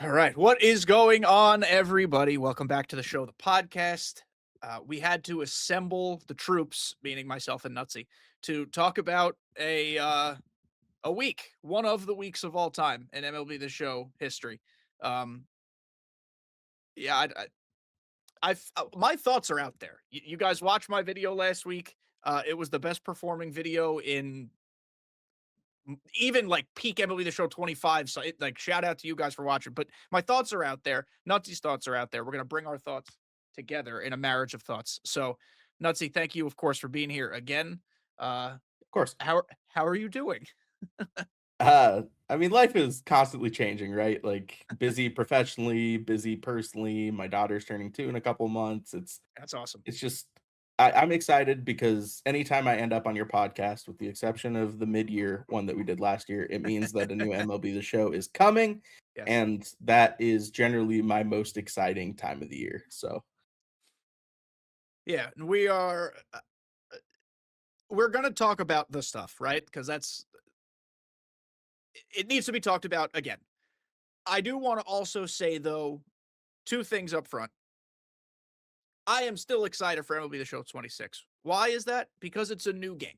All right. What is going on, everybody? Welcome back to the show, the podcast. We had to assemble the troops, meaning myself and Nutzy, to talk about a week, one of the weeks of all time in MLB The Show history. Um, yeah, my thoughts are out there. You guys watched my video last week. It was the best performing video in even like peak MLB The Show 25. So, like, shout out to you guys for watching. But my thoughts are out there. Nutsy's thoughts are out there. We're gonna bring our thoughts together in a marriage of thoughts. So, Nutsy, thank you, of course, for being here again. Uh, Of course. how are you doing? I mean, life is constantly changing, right? Like busy professionally, busy personally. My daughter's turning 2 in a couple months. That's awesome. It's just I'm excited because anytime I end up on your podcast, with the exception of the mid-year one that we did last year, it means that a new MLB The Show is coming, Yes. and that is generally my most exciting time of the year. So Yeah, and we're gonna talk about the stuff, right? Because it needs to be talked about again. I do want to also say though two things up front. I am still excited for MLB The Show 26. Why is that? Because it's a new game.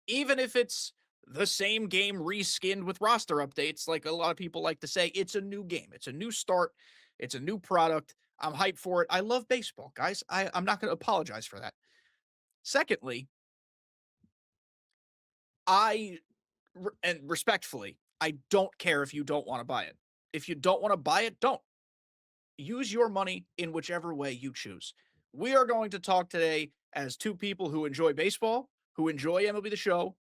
Even if it's the same game reskinned with roster updates, like a lot of people like to say, it's a new game. It's a new start. It's a new product. I'm hyped for it. I love baseball, guys. I'm not going to apologize for that. Secondly, and respectfully, I don't care if you don't want to buy it. If you don't want to buy it, don't. Use your money in whichever way you choose. We are going to talk today as two people who enjoy baseball, who enjoy MLB The Show,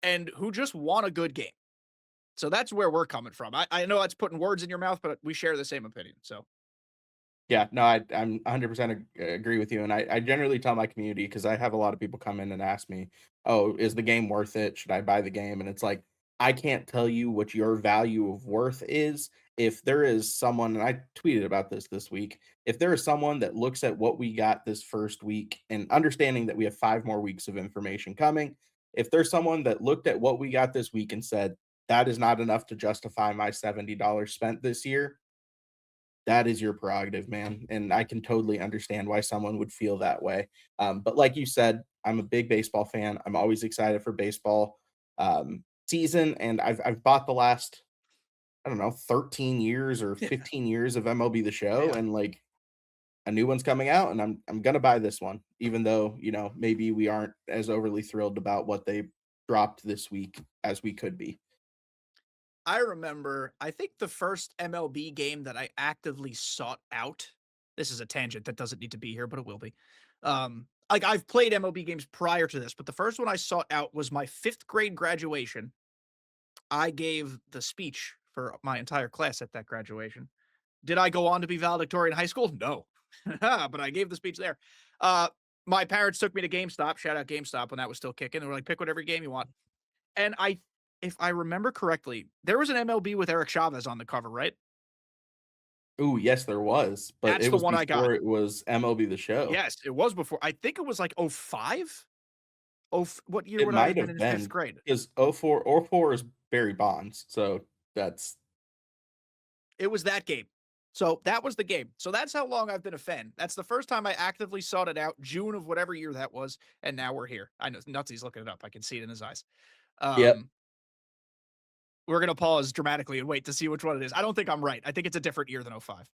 and who just want a good game. So that's where we're coming from. I know that's putting words in your mouth, but we share the same opinion. So yeah, no, I'm 100% agree with you, and I generally tell my community because I have a lot of people come in and ask me, "Oh, is the game worth it? Should I buy the game?" And it's like, I can't tell you what your value of worth is. If there is someone, and I tweeted about this week, if there is someone that looks at what we got this first week and understanding that we have 5 more weeks of information coming, if there's someone that looked at what we got this week and said, "That is not enough to justify my $70 spent this year," that is your prerogative, man, and I can totally understand why someone would feel that way. But like you said, I'm a big baseball fan. I'm always excited for baseball season, and I've bought the last, I don't know, 13 years or yeah, 15 years of MLB The Show, yeah. and like a new one's coming out, and I'm gonna buy this one, even though maybe we aren't as overly thrilled about what they dropped this week as we could be. I remember, I think the first MLB game that I actively sought out. This is a tangent that doesn't need to be here, but it will be. Like I've played MLB games prior to this, but the first one I sought out was my fifth grade graduation. I gave the speech for my entire class at that graduation. Did I go on to be valedictorian in high school? No, but I gave the speech there. Uh, my parents took me to GameStop. Shout out GameStop when that was still kicking. They were like, pick whatever game you want. And if I remember correctly, there was an MLB with Eric Chavez on the cover, right? Ooh, yes, there was, but That's it the was one I got. before it was MLB The Show. Yes, it was before. I think it was like '05. What year It would I might have been have in fifth been, grade? because '04 is Barry Bonds, so that's It was that game. So that was the game. So that's how long I've been a fan. That's the first time I actively sought it out, June of whatever year that was, and now we're here. I know Nutsy's looking it up. I can see it in his eyes. yep, Um, we're gonna pause dramatically and wait to see which one it is. I don't think I'm right. I think it's a different year than '05.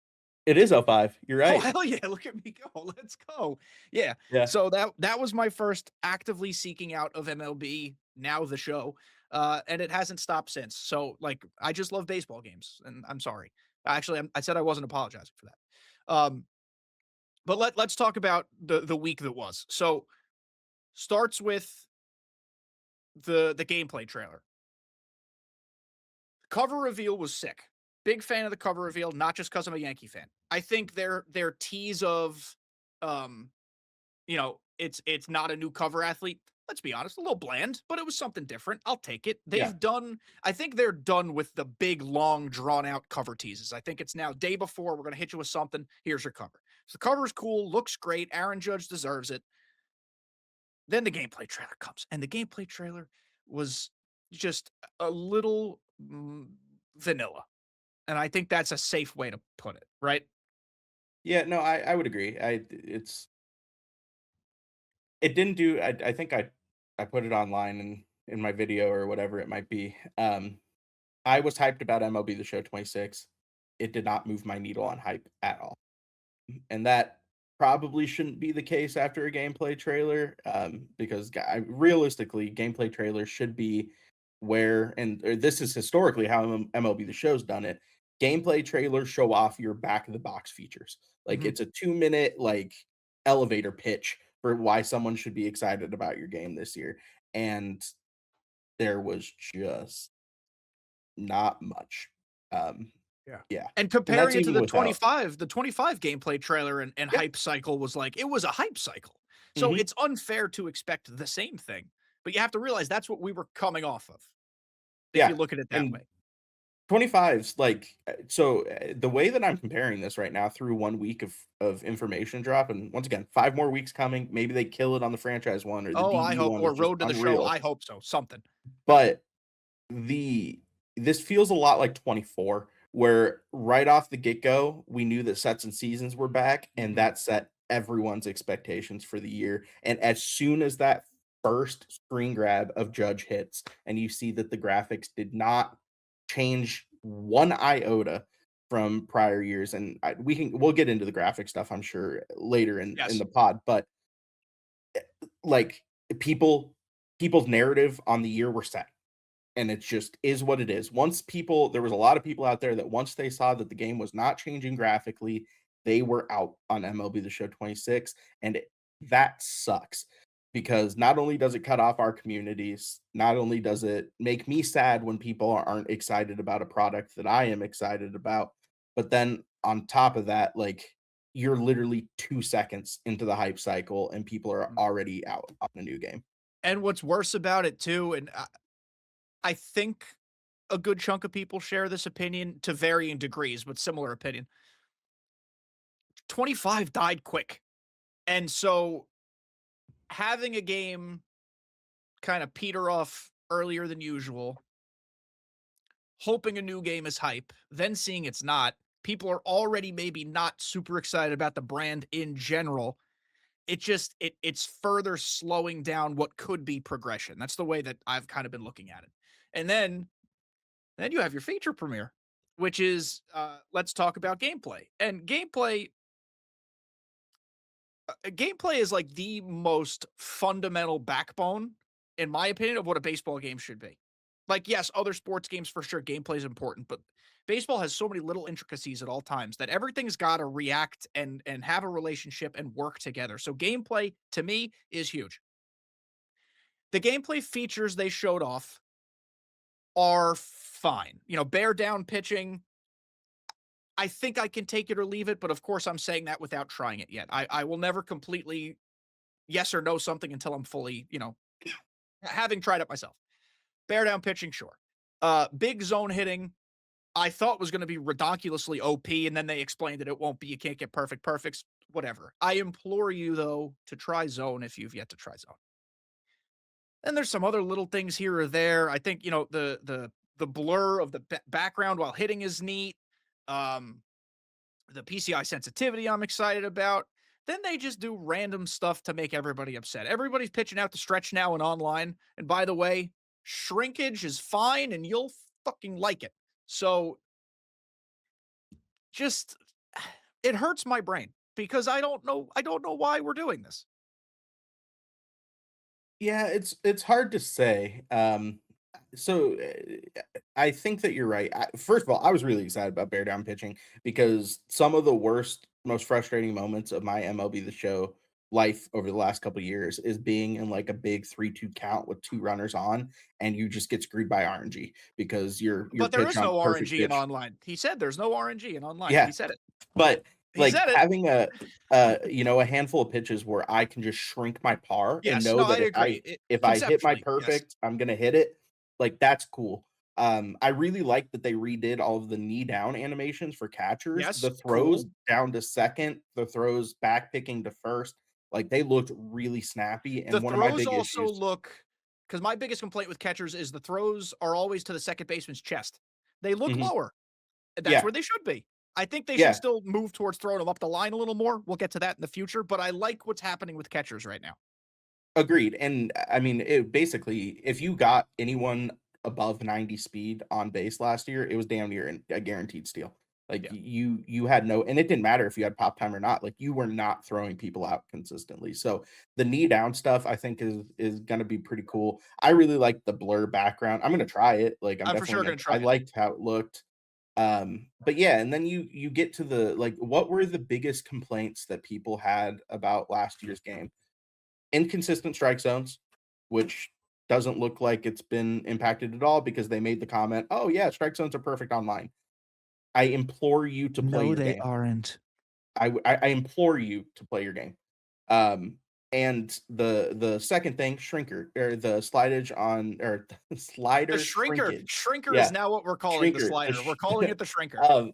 it is '05, you're Oh, right. hell yeah, look at me go, let's go. Yeah, Yeah, so that was my first actively seeking out of MLB, now the show, and it hasn't stopped since, so, like, I just love baseball games, and I'm sorry. Actually, I said I wasn't apologizing for that. But let's talk about the week that was. So, starts with the gameplay trailer. Cover reveal was sick. Big fan of the cover reveal, not just because 'cause I'm a Yankee fan. I think their tease of, um it's not a new cover athlete. Let's be honest, a little bland, but it was something different. I'll take it. yeah, I think they're done with the big, long, drawn out cover teases. I think it's now day before we're going to hit you with something. Here's your cover. So the cover is cool, looks great. Aaron Judge deserves it. Then the gameplay trailer comes, and the gameplay trailer was just a little vanilla. And I think that's a safe way to put it, right? Yeah, no, I would agree. It didn't do. I think I put it online in my video or whatever it might be. I was hyped about MLB The Show 26. It did not move my needle on hype at all. And that probably shouldn't be the case after a gameplay trailer, because realistically, gameplay trailers should be where, and this is historically how MLB The Show's done it. Gameplay trailers show off your back of the box features. Like Mhm. it's a 2 minute like elevator pitch for why someone should be excited about your game this year. And there was just not much. Um, Yeah. yeah, And and that's comparing it to even without. the 25 gameplay trailer and Yeah. hype cycle was like, it was a hype cycle. So Mhm. it's unfair to expect the same thing. But you have to realize that's what we were coming off of, if you Yeah, look at it that and way. 25's like the way that I'm comparing this right now through 1 week of information drop, and once again, 5 more weeks coming, maybe they kill it on the franchise one or the Oh, I DE hope, one or is just Road to the Show. unreal, I hope so. Something. but the this feels a lot like 24, where right off the get-go, we knew that sets and seasons were back, and Mhm. that set everyone's expectations for the year. And as soon as that first screen grab of Judge hits, and you see that the graphics did not change one iota from prior years, and we'll get into the graphic stuff, I'm sure, later in Yes. the pod, but like people's narrative on the year were set, and it just is what it is. There was a lot of people out there that once they saw that the game was not changing graphically, they were out on MLB The Show 26, and that sucks because not only does it cut off our communities, not only does it make me sad when people aren't excited about a product that I am excited about, but then on top of that, like you're literally 2 seconds into the hype cycle and people are Mhm. already out on a new game. And what's worse about it too, and I think a good chunk of people share this opinion to varying degrees, but similar opinion. 25 died quick. And so having a game kind of peter off earlier than usual, hoping a new game is hype, then seeing it's not, people are already maybe not super excited about the brand in general. It's further slowing down what could be progression. That's the way that I've kind of been looking at it. And then you have your feature premiere, which is let's talk about gameplay. And gameplay is like the most fundamental backbone, in my opinion, of what a baseball game should be. Like, yes, other sports games for sure, gameplay is important, but baseball has so many little intricacies at all times that everything's got to react and have a relationship and work together. So gameplay to me is huge. The gameplay features they showed off are fine. You know, bear down pitching, I think I can take it or leave it, but of course I'm saying that without trying it yet. I will never completely yes or no something until I'm fully, having tried it myself. Bear down pitching, sure. Big zone hitting, I thought was going to be ridiculously OP, and then they explained that it won't be. You can't get perfect perfects, whatever. I implore you though to try zone if you've yet to try zone. And there's some other little things here or there. I think the blur of the background while hitting is neat. Um, the PCI sensitivity I'm excited about. Then they just do random stuff to make everybody upset. Everybody's pitching out the stretch now and online. And by the way, shrinkage is fine and you'll fucking like it. So just it hurts my brain because I don't know why we're doing this. Yeah, it's hard to say. I think that you're right. First of all, I was really excited about bear down pitching because some of the worst, most frustrating moments of my MLB The Show life over the last couple of years is being in like a big 3-2 count with 2 runners on, and you just get screwed by RNG because your But there pitch is on no perfect RNG in pitch. online. He said there's no RNG in online. Yeah, He said it. but, He like, said it. having a handful of pitches where I can just shrink my par and Yes. know No, I that agree. if I hit my Conceptually, yes. perfect, I'm gonna hit it, like, that's cool. I really like that they redid all of the knee down animations for catchers. Yes. The throws Cool. down to second, the throws back picking to first, like, they looked really snappy, The and one of my throws big also issues. look because my biggest complaint with catchers is the throws are always to the second baseman's chest. They look Mhm. lower. That's Yeah, where they should be. I think they should yeah. still move towards throwing them up the line a little more. We'll get to that in the future, but I like what's happening with catchers right now. Agreed, and I mean, it basically, if you got anyone above 90 speed on base last year, it was damn near a guaranteed steal. Like, Yeah, you had no, and it didn't matter if you had pop time or not, like, you were not throwing people out consistently, so the knee down stuff, I think is gonna be pretty cool. I really like the blur background. I'm gonna try it, like, I'm I'm for definitely sure gonna gonna I try it. liked how it looked, but yeah, and then you get to the, like, what were the biggest complaints that people had about last year's game? Inconsistent strike zones, which doesn't look like it's been impacted at all because they made the comment, "Oh, yeah, strike zones are perfect online." I implore you to play No, your they game. aren't. I implore you to play your game. Um, and the second thing, shrinker or the slidage on or The slider shrinker. shrinkage. Shrinker is Yeah, now what we're calling the shrinker. slider. We're calling it the shrinker. Um,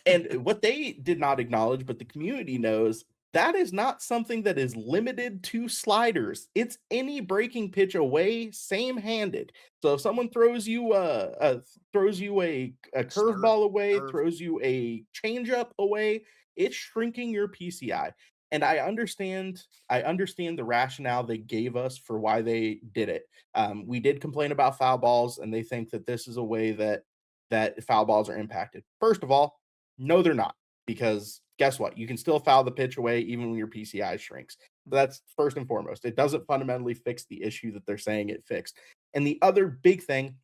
and what they did not acknowledge, but the community knows, that is not something that is limited to sliders. It's any breaking pitch away, same-handed. So if someone throws you a Slurve, curveball away, curve. throws you a changeup away, it's shrinking your PCI. And I understand the rationale they gave us for why they did it. We did complain about foul balls, and they think that this is a way that foul balls are impacted. First of all, no, they're not, because guess what? You can still foul the pitch away even when your PCI shrinks. So that's first and foremost. It doesn't fundamentally fix the issue that they're saying it fixed. And the other big thing,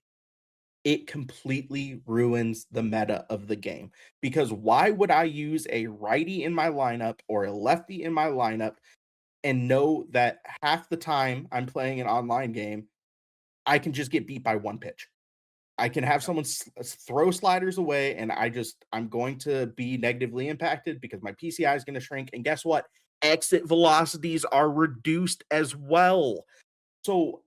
it completely ruins the meta of the game. Because why would I use a righty in my lineup or a lefty in my lineup and know that half the time I'm playing an online game, I can just get beat by one pitch? I can have Yep. someone throw sliders away, and I'm going to be negatively impacted because my PCI is going to shrink. And guess what? Exit velocities are reduced as well. So,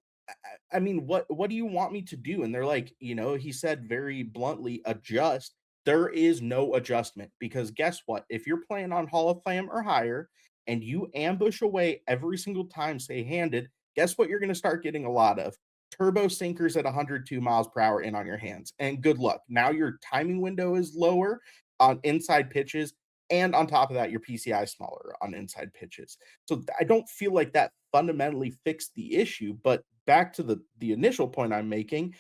I mean, what do you want me to do? And they're like, he said very bluntly, adjust. There is no adjustment because guess what? If you're playing on Hall of Fame or higher and you ambush away every single time, say handed, guess what you're going to start getting a lot of? Turbo sinkers at 102 miles per hour in on your hands. And good luck. Now your timing window is lower on inside pitches. And on top of that, your PCI is smaller on inside pitches. So I don't feel like that fundamentally fixed the issue. But back to the initial point I'm making,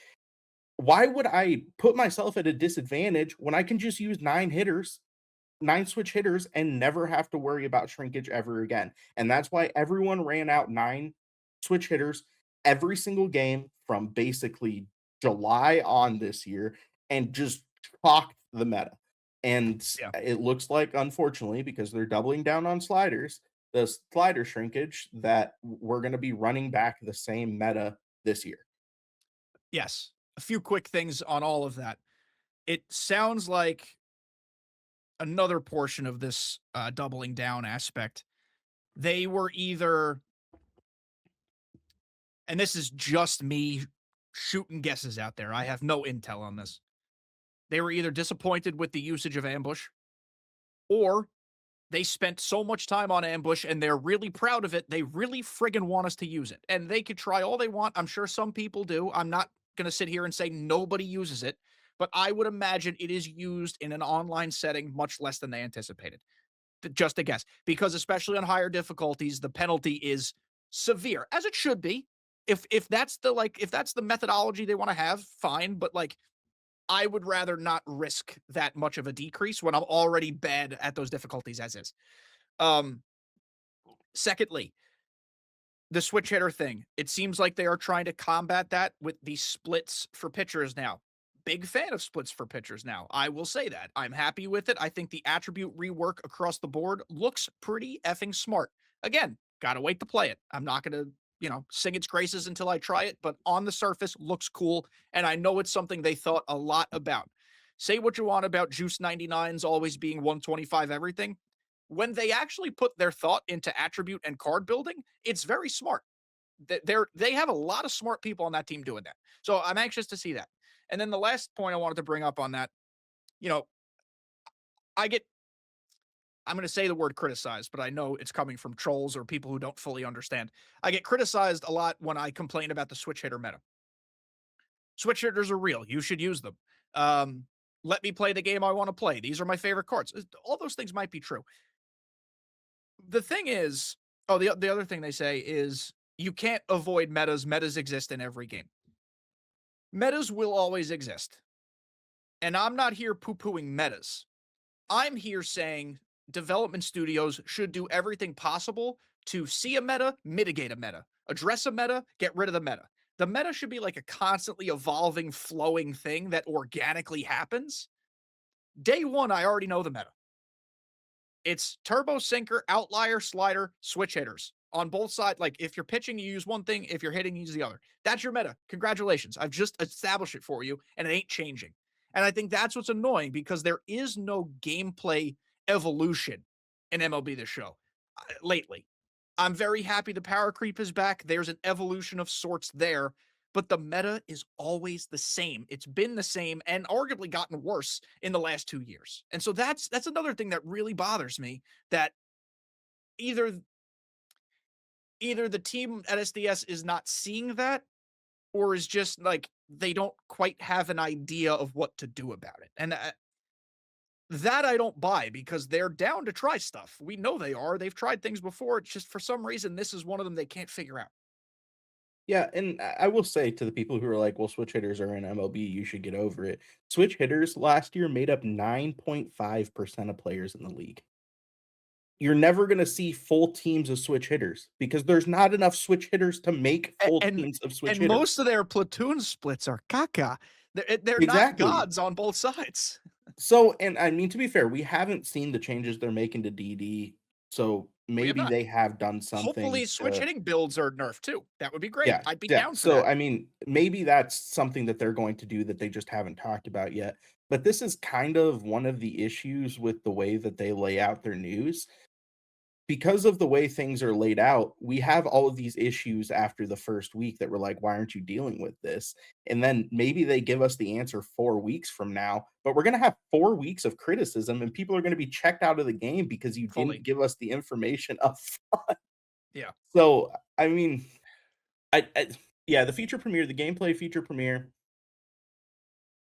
why would I put myself at a disadvantage when I can just use 9 switch hitters and never have to worry about shrinkage ever again? And that's why everyone ran out 9 switch hitters every single game from basically July on this year and just chalked the meta. And Yeah. it looks like, unfortunately, because they're doubling down on sliders, the slider shrinkage, that we're going to be running back the same meta this year. Yes. A few quick things on all of that. It sounds like another portion of this doubling down aspect. They were either, and this is just me shooting guesses out there. I have no intel on this. They were either disappointed with the usage of ambush, or they spent so much time on ambush and they're really proud of it. They really friggin' want us to use it. And they could try all they want. I'm sure some people do. I'm not going to sit here and say nobody uses it, but I would imagine it is used in an online setting much less than they anticipated. Just a guess. Because especially on higher difficulties, the penalty is severe, as it should be. If that's the if that's the methodology they want to have, fine. But I would rather not risk that much of a decrease when I'm already bad at those difficulties as is. Um, Secondly, the switch hitter thing. It seems like they are trying to combat that with the splits for pitchers now. Big fan of splits for pitchers now. I will say that. I'm happy with it. I think the attribute rework across the board looks pretty effing smart. Again, gotta wait to play it. I'm not gonna, sing its graces until I try it, but on the surface looks cool. And I know it's something they thought a lot about. Say what you want about Juice 99s always being 125 everything. When they actually put their thought into attribute and card building, it's very smart. They have a lot of smart people on that team doing that. So I'm anxious to see that. And then the last point I wanted to bring up on that, you know, I get I'm going to say the word criticized, but I know it's coming from trolls or people who don't fully understand. I get criticized a lot when I complain about the switch hitter meta. Switch hitters are real. You should use them. Um, Let me play the game I want to play. These are my favorite cards. All those things might be true. The thing is, oh, the other thing they say is you can't avoid metas. Metas exist in every game. Metas will always exist. And I'm not here poo pooing metas. I'm here saying development studios should do everything possible to see a meta, mitigate a meta, address a meta, get rid of the meta. The meta should be like a constantly evolving, flowing thing that organically happens. Day one, I already know the meta. It's turbo sinker, outlier, slider, switch hitters on both sides. Like if you're pitching, you use one thing. If you're hitting, you use the other. That's your meta. Congratulations. I've just established it for you and it ain't changing. And I think that's what's annoying because there is no gameplay evolution in MLB The Show lately. I'm very happy the power creep is back. There's an evolution of sorts there, but the meta is always the same. It's been the same and arguably gotten worse in the last 2 years. And so that's another thing that really bothers me that either either the team at SDS is not seeing that or is just like they don't quite have an idea of what to do about it. And that I don't buy because they're down to try stuff. We know they are. They've tried things before. It's just for some reason this is one of them they can't figure out. Yeah, and I will say to the people who are like, "Well, switch hitters are in MLB, you should get over it." Switch hitters last year made up 9.5% of players in the league. You're never gonna see full teams of switch hitters because there's not enough switch hitters to make A- full and teams of switch and most hitters. of their platoon splits are caca. They're not Exactly. gods on both sides. So, and I mean, to be fair, we haven't seen the changes they're making to DD, so We have maybe not. they have done something Hopefully, switch to. hitting builds are nerfed too. That would be great. Yeah, I'd be yeah. down for So, that. I mean, maybe that's something that they're going to do that they just haven't talked about yet. But this is kind of one of the issues with the way that they lay out their news. Because of the way things are laid out, we have all of these issues after the first week that we're like, why aren't you dealing with this? And then maybe they give us the answer 4 weeks from now, but we're going to have 4 weeks of criticism and people are going to be checked out of the game because you didn't Fully. give us the information up front. Yeah. So, I mean, I yeah, the feature premiere, the gameplay feature premiere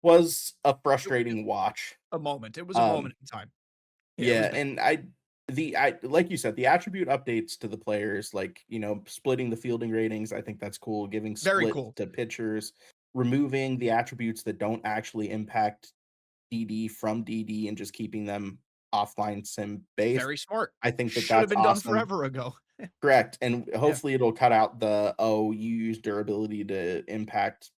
was a It frustrating watch. a moment. It was a Um, moment in time. Yeah, it was yeah, bad. and I like you said, the attribute updates to the players, like, splitting the fielding ratings, I think that's cool, giving Very splits cool. to pitchers, removing the attributes that don't actually impact DD from DD and just keeping them offline sim based. Very smart. I think that Should have that's been done awesome. forever ago. Correct, and Yeah. hopefully it'll cut out the, "Oh, you use durability to impact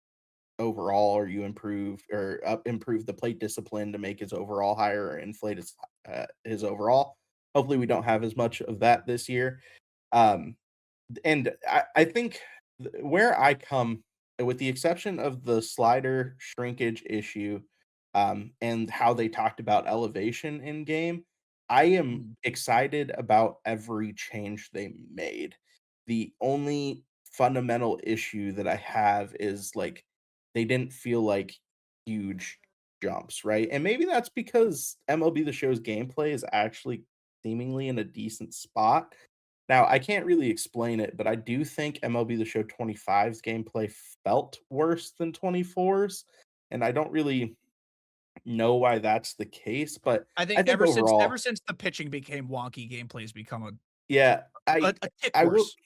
overall, or you improve the plate discipline to make his overall higher or inflate his overall." Hopefully, we don't have as much of that this year. Um, and I think where I come, with the exception of the slider shrinkage issue, and how they talked about elevation in game, I am Mhm. excited about every change they made. The only fundamental issue that I have is like they didn't feel like huge jumps, right? And maybe that's because MLB The Show's gameplay is actually seemingly in a decent spot. Now, I can't really explain it, but I do think MLB The Show 25's gameplay felt worse than 24's, and I don't really know why that's the case, but I I think think ever overall, since the pitching became wonky, gameplay's become yeah, a tick I will worse.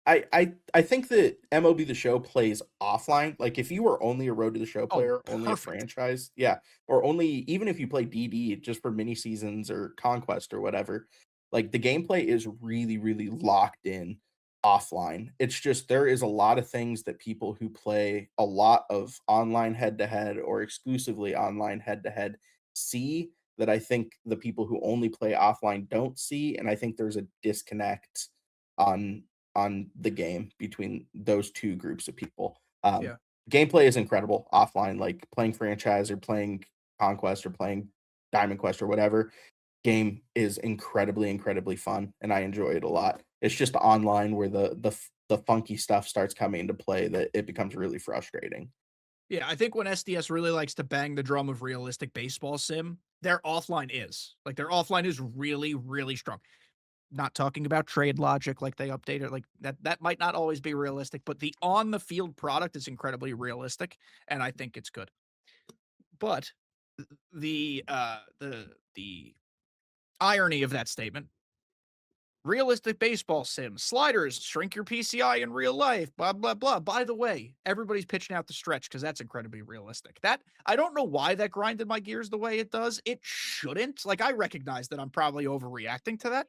I think that MLB The Show plays offline. Like, if you were only a Road to the Show Oh, player, only a perfect. franchise, yeah, or only even if you play DD just for mini seasons or Conquest or whatever, like, the gameplay is really, really locked in offline. It's just there is a lot of things that people who play a lot of online head-to-head or exclusively online head-to-head see that I think the people who only play offline don't see, and I think there's a disconnect on the game between those 2 groups of people. Yeah. Gameplay is incredible offline, like playing franchise or playing Conquest or playing Diamond Quest or whatever. Game is incredibly, incredibly fun, and I enjoy it a lot. It's just online where the funky stuff starts coming into play that it becomes really frustrating. Yeah, I think when SDS really likes to bang the drum of realistic baseball sim, their offline is. Like, their offline is really, really strong. Not talking about trade logic, like, they update it, like, that might not always be realistic, but the on the field product is incredibly realistic, and I think it's good. But The irony of that statement. Realistic baseball sim, sliders, shrink your PCI in real life, blah, blah, blah. By the way, everybody's pitching out the stretch because that's incredibly realistic. That I don't know why that grinded my gears the way it does. It shouldn't. Like, I recognize that I'm probably overreacting to that,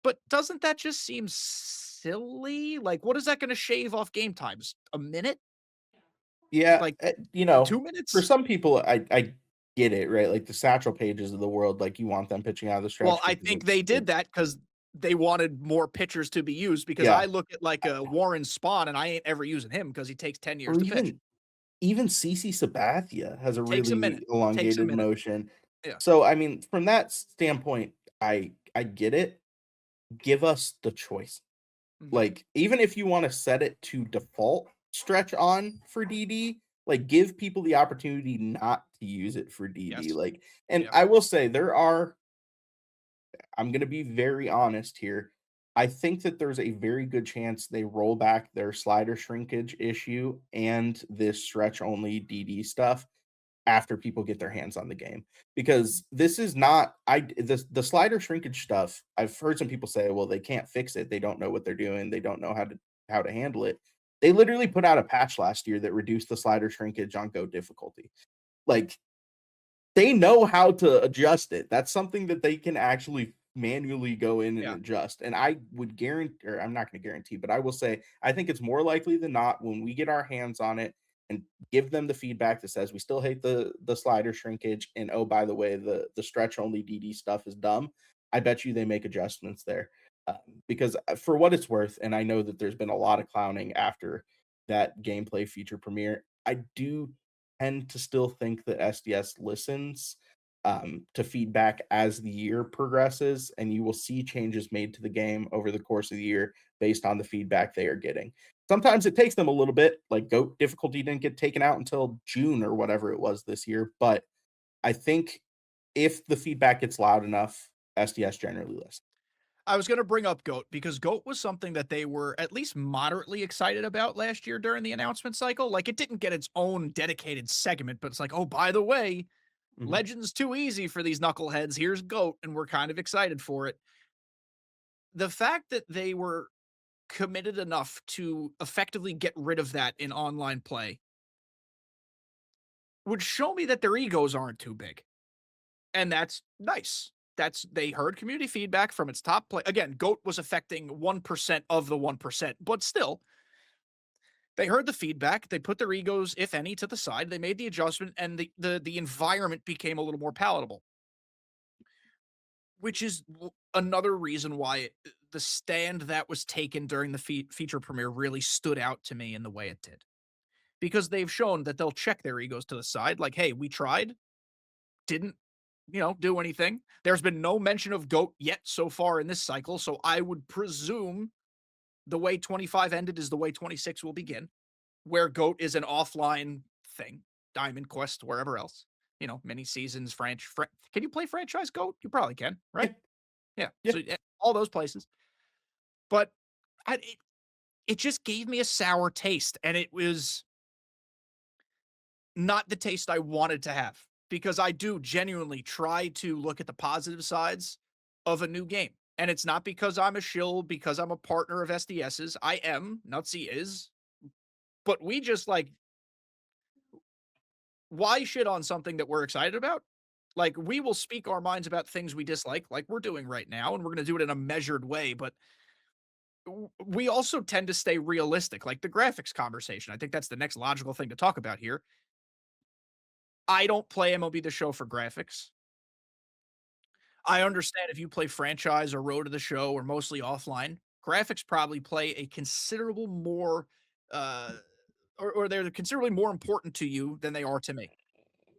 but doesn't that just seem silly? Like, what is that going to shave off game times? A minute? Yeah, Like two for minutes? some people, I get it, right? Like the Satchel Pages of the world, like you want them pitching out of the Well, stretch I because think they did it's that because they wanted more pitchers to be used because yeah, I look at like a Warren Spahn and I ain't ever using him because he takes 10 years or to pitch. even CC Sabathia has a Takes a minute. really Takes a elongated minute. motion. Yeah. So, I mean, from that standpoint, I get it. Give us the choice. Mhm. Like, even if you wanna set it to default stretch on for DD, like, give people the opportunity not to use it for DD, Yes. like and Yep. I will say there are I'm gonna be very honest here. I think that there's a very good chance they roll back their slider shrinkage issue and this stretch only DD stuff after people get their hands on the game. Because this is not the slider shrinkage stuff, I've heard some people say, well, they can't fix it. They don't know what they're doing. They don't know how to handle it. They literally put out a patch last year that reduced the slider shrinkage on Go difficulty. Like they know how to adjust it. That's something that they can actually manually go in and Yeah. adjust. And I would guarantee, or I'm not going to guarantee, but I will say, I think it's more likely than not when we get our hands on it and give them the feedback that says we still hate the slider shrinkage, and oh by the way, the stretch only DD stuff is dumb. I bet you they make adjustments there because for what it's worth, and I know that there's been a lot of clowning after that gameplay feature premiere. I do tend to still think that SDS listens to feedback as the year progresses, and you will see changes made to the game over the course of the year based on the feedback they are getting. Sometimes it takes them a little bit, like GOAT difficulty didn't get taken out until June or whatever it was this year. But I think if the feedback gets loud enough, SDS generally listens. I was gonna bring up GOAT because GOAT was something that they were at least moderately excited about last year during the announcement cycle. Like, it didn't get its own dedicated segment, but it's like, "Oh, by the way, Mhm. Legend's too easy for these knuckleheads. Here's GOAT," and we're kind of excited for it. The fact that they were committed enough to effectively get rid of that in online play would show me that their egos aren't too big. And that's nice. That's they heard community feedback from its top play. Again, GOAT was affecting 1% of the 1%, but still, they heard the feedback. They put their egos, if any, to the side. They made the adjustment, and the environment became a little more palatable, which is another reason why the stand that was taken during the feature premiere really stood out to me in the way it did. Because they've shown that they'll check their egos to the side, like, "Hey, we tried, didn't, do anything." There's been no mention of GOAT yet so far in this cycle, so I would presume the way 25 ended is the way 26 will begin, where GOAT is an offline thing, Diamond Quest, wherever else, mini seasons, can you play franchise GOAT? You probably can, right? Yeah, Yeah, yeah, so, all those places. But it just gave me a sour taste, and it was not the taste I wanted to have because I do genuinely try to look at the positive sides of a new game. And it's not because I'm a shill, because I'm a partner of SDS's. I am, Nutzy is, but we just like, why shit on something that we're excited about? Like, we will speak our minds about things we dislike, like we're doing right now, and we're going to do it in a measured way. But we also tend to stay realistic, like the graphics conversation. I think that's the next logical thing to talk about here. I don't play MLB The Show for graphics. I understand if you play franchise or road to the show or mostly offline, graphics probably play a considerable more, uh, or they're considerably more important to you than they are to me.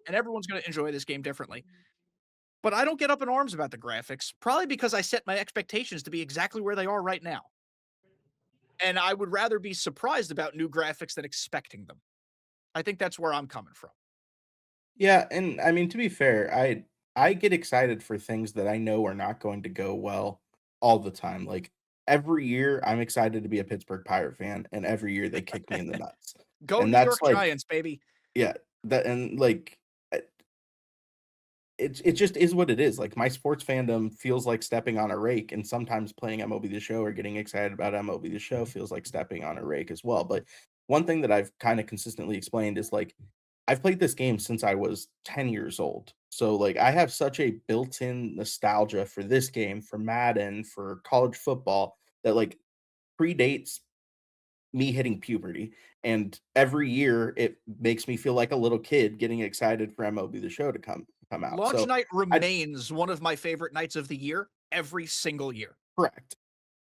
And everyone's going to enjoy this game differently. But I don't get up in arms about the graphics, probably because I set my expectations to be exactly where they are right now. And I would rather be surprised about new graphics than expecting them. I think that's where I'm coming from. yeah. And I mean, to be fair, I get excited for things that I know are not going to go well all the time. Like every year, I'm excited to be a Pittsburgh Pirate fan, and every year they kick me in the nuts. Go And New that's York like, Giants, baby. yeah, that and like it just is what it is. Like, my sports fandom feels like stepping on a rake, and sometimes playing MLB The Show or getting excited about MLB The Show feels like stepping on a rake as well. But one thing that I've kinda consistently explained is, like, I've played this game since I was 10 years old. So, like, I have such a built-in nostalgia for this game, for Madden, for college football that, like, predates me hitting puberty, and every year it makes me feel like a little kid getting excited for MLB The Show to come out. Launch So night I remains one of my favorite nights of the year every single year. correct.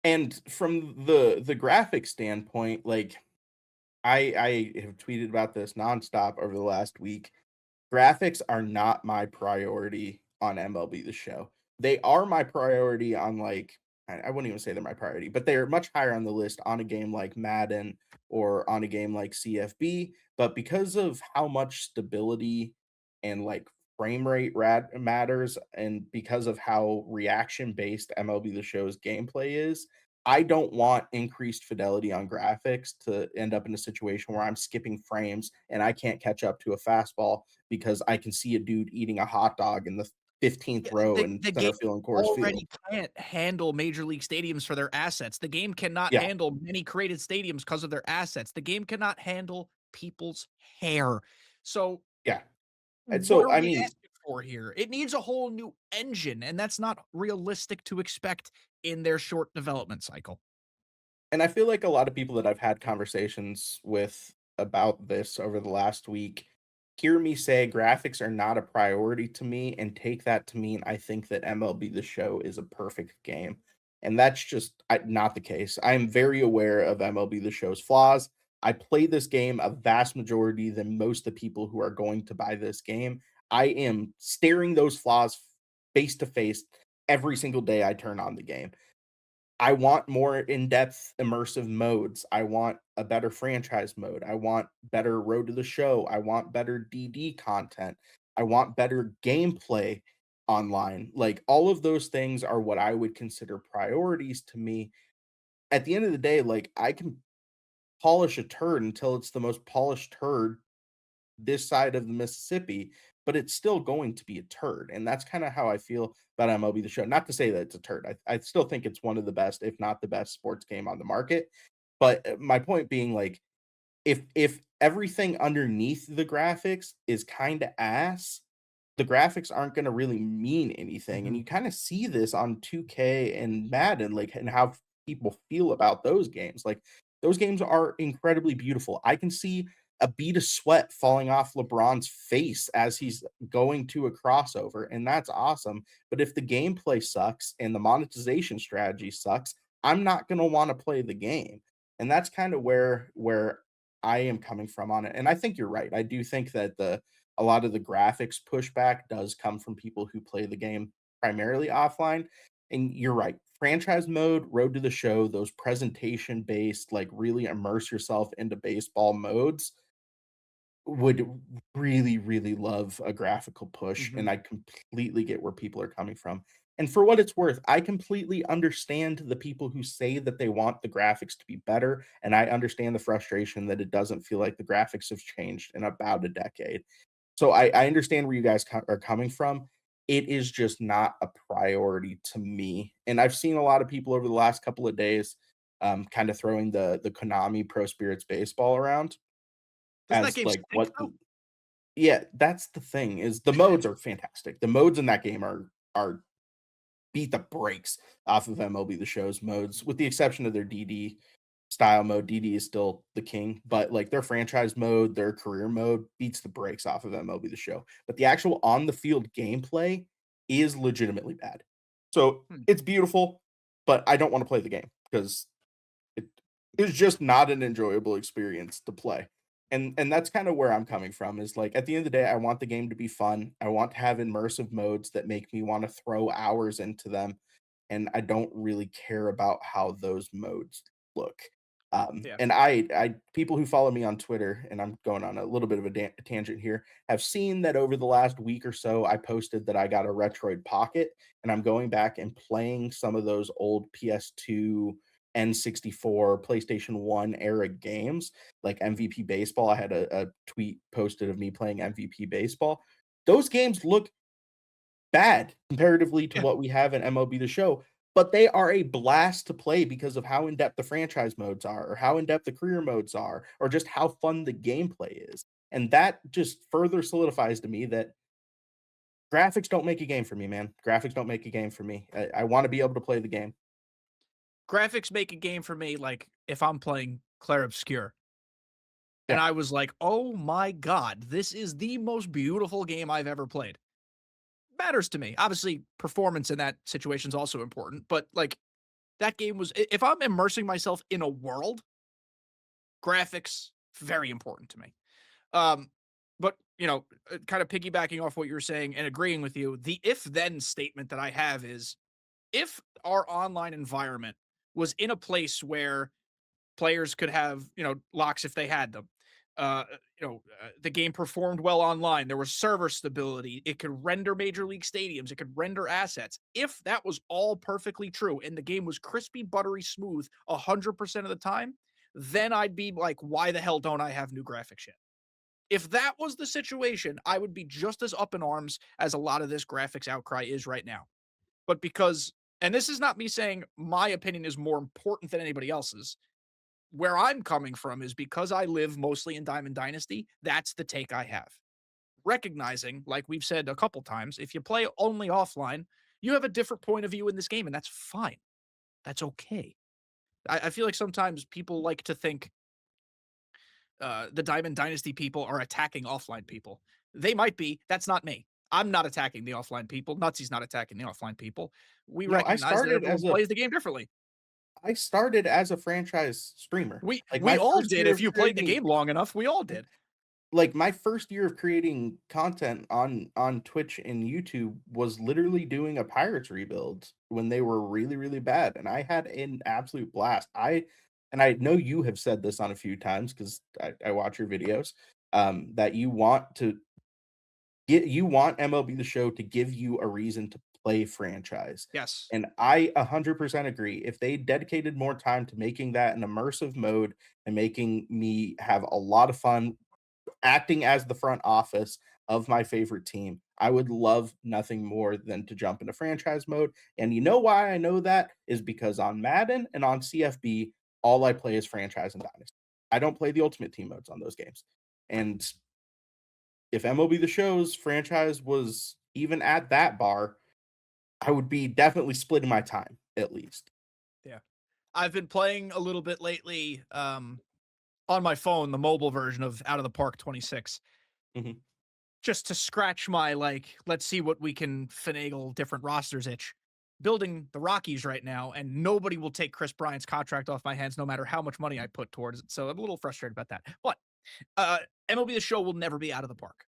And from the graphic standpoint, like I have tweeted about this nonstop over the last week. Graphics are not my priority on MLB The Show. They are my priority on, like I wouldn't even say they're my priority, but they're much higher on the list on a game like Madden or on a game like CFB, but because of how much stability and, like, frame rate matters, and because of how reaction-based MLB The Show's gameplay is, I don't want increased fidelity on graphics to end up in a situation where I'm skipping frames and I can't catch up to a fastball because I can see a dude eating a hot dog in the 15th Yeah, row in the game center field and Coors Field. already can't handle major league stadiums for their assets. The game cannot Yeah, handle many created stadiums because of their assets. The game cannot handle people's hair. So, yeah. And what so, are I we mean, asking for here? It needs a whole new engine, and that's not realistic to expect in their short development cycle. and I feel like a lot of people that I've had conversations with about this over the last week hear me say graphics are not a priority to me and take that to mean I think that MLB The Show is a perfect game. And that's just not the case. I am very aware of MLB The Show's flaws. I play this game a vast majority than most of the people who are going to buy this game. I am staring those flaws face to face every single day I turn on the game. I want more in-depth immersive modes. I want a better franchise mode. I want better Road to the Show. I want better DD content. I want better gameplay online. Like, all of those things are what I would consider priorities to me. At the end of the day, like, I can polish a turd until it's the most polished turd this side of the Mississippi, but it's still going to be a turd. And that's kind of how I feel about MLB The Show. Not to say that it's a turd. I still think it's one of the best, if not the best, sports game on the market. But my point being, like, if everything underneath the graphics is kind of ass, the graphics aren't going to really mean anything. And Mhm. you kind of see this on 2K and Madden, like, and how people feel about those games. Like, those games are incredibly beautiful. I can see a bead of sweat falling off LeBron's face as he's going to a crossover, and that's awesome. But if the gameplay sucks and the monetization strategy sucks, I'm not going to want to play the game. And that's kind of where I am coming from on it. And I think you're right. I do think that the a lot of the graphics pushback does come from people who play the game primarily offline. And you're right. Franchise mode, Road to the Show, those presentation based, like, really immerse yourself into baseball modes would really, really love a graphical push. And Mhm. I completely get where people are coming from. And for what it's worth, I completely understand the people who say that they want the graphics to be better. And I understand the frustration that it doesn't feel like the graphics have changed in about a decade. So I understand where you guys are coming from. It is just not a priority to me. And I've seen a lot of people over the last couple of days kind of throwing the Konami Pro Spirits baseball around Doesn't that as game like stink what though? yeah, that's the thing is the modes are fantastic. The modes in that game are beat the brakes off of MLB The Show's modes, with the exception of their DD style mode. DD is still the king, but, like, their franchise mode, their career mode beats the brakes off of MLB The Show. But the actual on the field gameplay is legitimately bad. So Hmm. it's beautiful, but I don't want to play the game because it is just not an enjoyable experience to play. And that's kind of where I'm coming from is, like, at the end of the day, I want the game to be fun. I want to have immersive modes that make me want to throw hours into them, and I don't really care about how those modes look. Yeah. And I people who follow me on Twitter, and I'm going on a little bit of a tangent here, have seen that over the last week or so, I posted that I got a Retroid Pocket, and I'm going back and playing some of those old PS2, N64, PlayStation 1 era games, like MVP Baseball. I had a tweet posted of me playing MVP Baseball. Those games look bad comparatively to Yeah. what we have in MLB The Show, but they are a blast to play because of how in-depth the franchise modes are, or how in-depth the career modes are, or just how fun the gameplay is. And that just further solidifies to me that graphics don't make a game for me, man. Graphics don't make a game for me. I wanna be able to play the game. Graphics make a game for me, like, if I'm playing Clair Obscur, and Yeah. I was like, "Oh my god, this is the most beautiful game I've ever played." Matters to me. Obviously, performance in that situation is also important, but, like, that game was if I'm immersing myself in a world, graphics, very important to me. Um, but, kind of piggybacking off what you were saying and agreeing with you, the if then statement that I have is if our online environment was in a place where players could have, locks if they had them. The game performed well online. There was server stability. It could render major league stadiums. It could render assets. If that was all perfectly true and the game was crispy, buttery, smooth 100% of the time, then I'd be like, why the hell don't I have new graphics yet? If that was the situation, I would be just as up in arms as a lot of this graphics outcry is right now. But because, and this is not me saying my opinion is more important than anybody else's, where I'm coming from is because I live mostly in Diamond Dynasty, that's the take I have. Recognizing, like we've said a couple times, if you play only offline, you have a different point of view in this game, and that's fine. That's okay. I feel like sometimes people like to think the Diamond Dynasty people are attacking offline people. They might be. That's not me. I'm not attacking the offline people. Nutzy's not attacking the offline people. We No, recognize that everyone plays the game differently. I started as a franchise streamer. Like, We my all first did. year If of you played the creating game long enough, we all did. my first year of creating content on Twitch and YouTube was literally doing a Pirates rebuild when they were really, really bad, and I had an absolute blast. I know you have said this on a few times 'cause I watch your videos, that you want MLB The Show to give you a reason to play franchise, Yes. and I 100% agree. If they dedicated more time to making that an immersive mode and making me have a lot of fun acting as the front office of my favorite team, I would love nothing more than to jump into franchise mode, and you know why I know that is because on Madden and on CFB, all I play is franchise and dynasty. I don't play the ultimate team modes on those games, and if MLB The Show's franchise was even at that bar, I would be definitely splitting my time, at least. Yeah. I've been playing a little bit lately, on my phone, the mobile version of Out of the Park 26, Mhm. just to scratch my, like, let's see what we can finagle different rosters itch. Building the Rockies right now, and nobody will take Chris Bryant's contract off my hands no matter how much money I put towards it. So I'm a little frustrated about that. But uh, MLB The Show will never be out of the park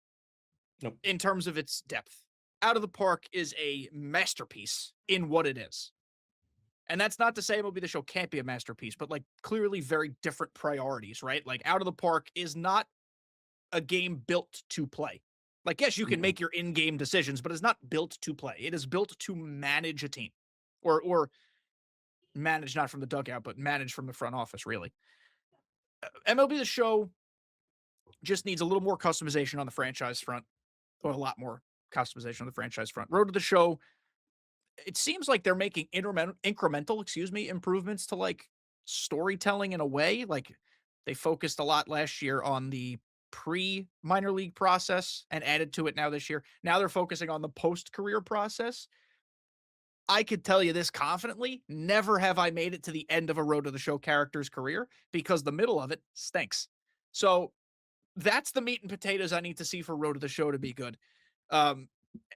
Nope. in terms of its depth. Out of the Park is a masterpiece in what it is. And that's not to say MLB The Show can't be a masterpiece, but like clearly very different priorities, right? Like Out of the Park is not a game built to play. Like, yes, you can Mm-mm. make your in-game decisions, but it's not built to play. It is built to manage a team, or manage not from the dugout, but manage from the front office. Really, MLB The Show just needs a little more customization on the franchise front, or a lot more customization on the franchise front. Road to the Show, it seems like they're making incremental, improvements to like storytelling in a way. Like they focused a lot last year on the pre minor league process and added to it now this year. Now they're focusing on the post career process. I could tell you this confidently. Never have I made it to the end of a Road to the Show character's career because the middle of it stinks. So that's the meat and potatoes I need to see for Road to the Show to be good. Um,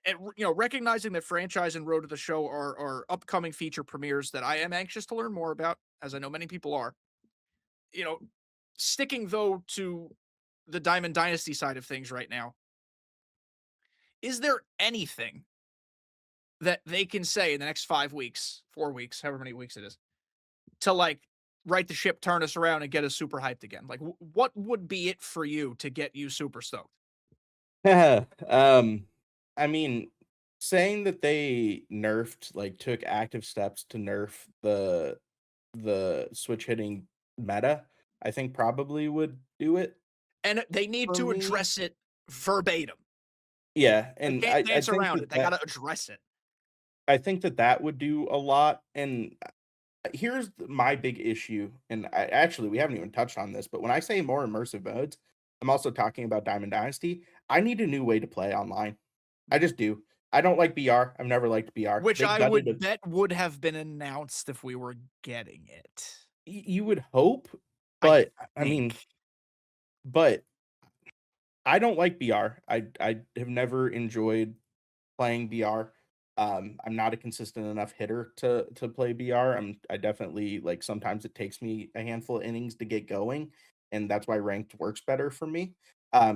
and recognizing that franchise and Road to the Show are upcoming feature premieres that I am anxious to learn more about, as I know many people are. You know, sticking though to the Diamond Dynasty side of things right now, is there anything that they can say in the next 5 weeks, 4 weeks, however many weeks it is, to like right the ship, turn us around, and get us super hyped again? Like, what would be it for you to get you super stoked? um, I mean, saying that they took active steps to nerf the switch hitting meta, I think probably would do it And they need for to me. address it verbatim. Yeah, They and can't I dance think around that it. They gotta address it. I think that that would do a lot, and here's my big issue, and actually we haven't even touched on this, but when I say more immersive modes, I'm also talking about Diamond Dynasty. I need a new way to play online. I just do. I don't like BR. I've never liked BR. Which They I gutted would a bet would have been announced if we were getting it. you would hope, I but I mean, think. but I don't like BR. I have never enjoyed playing BR. I'm not a consistent enough hitter to play BR. I definitely like sometimes it takes me a handful of innings to get going, and that's why ranked works better for me.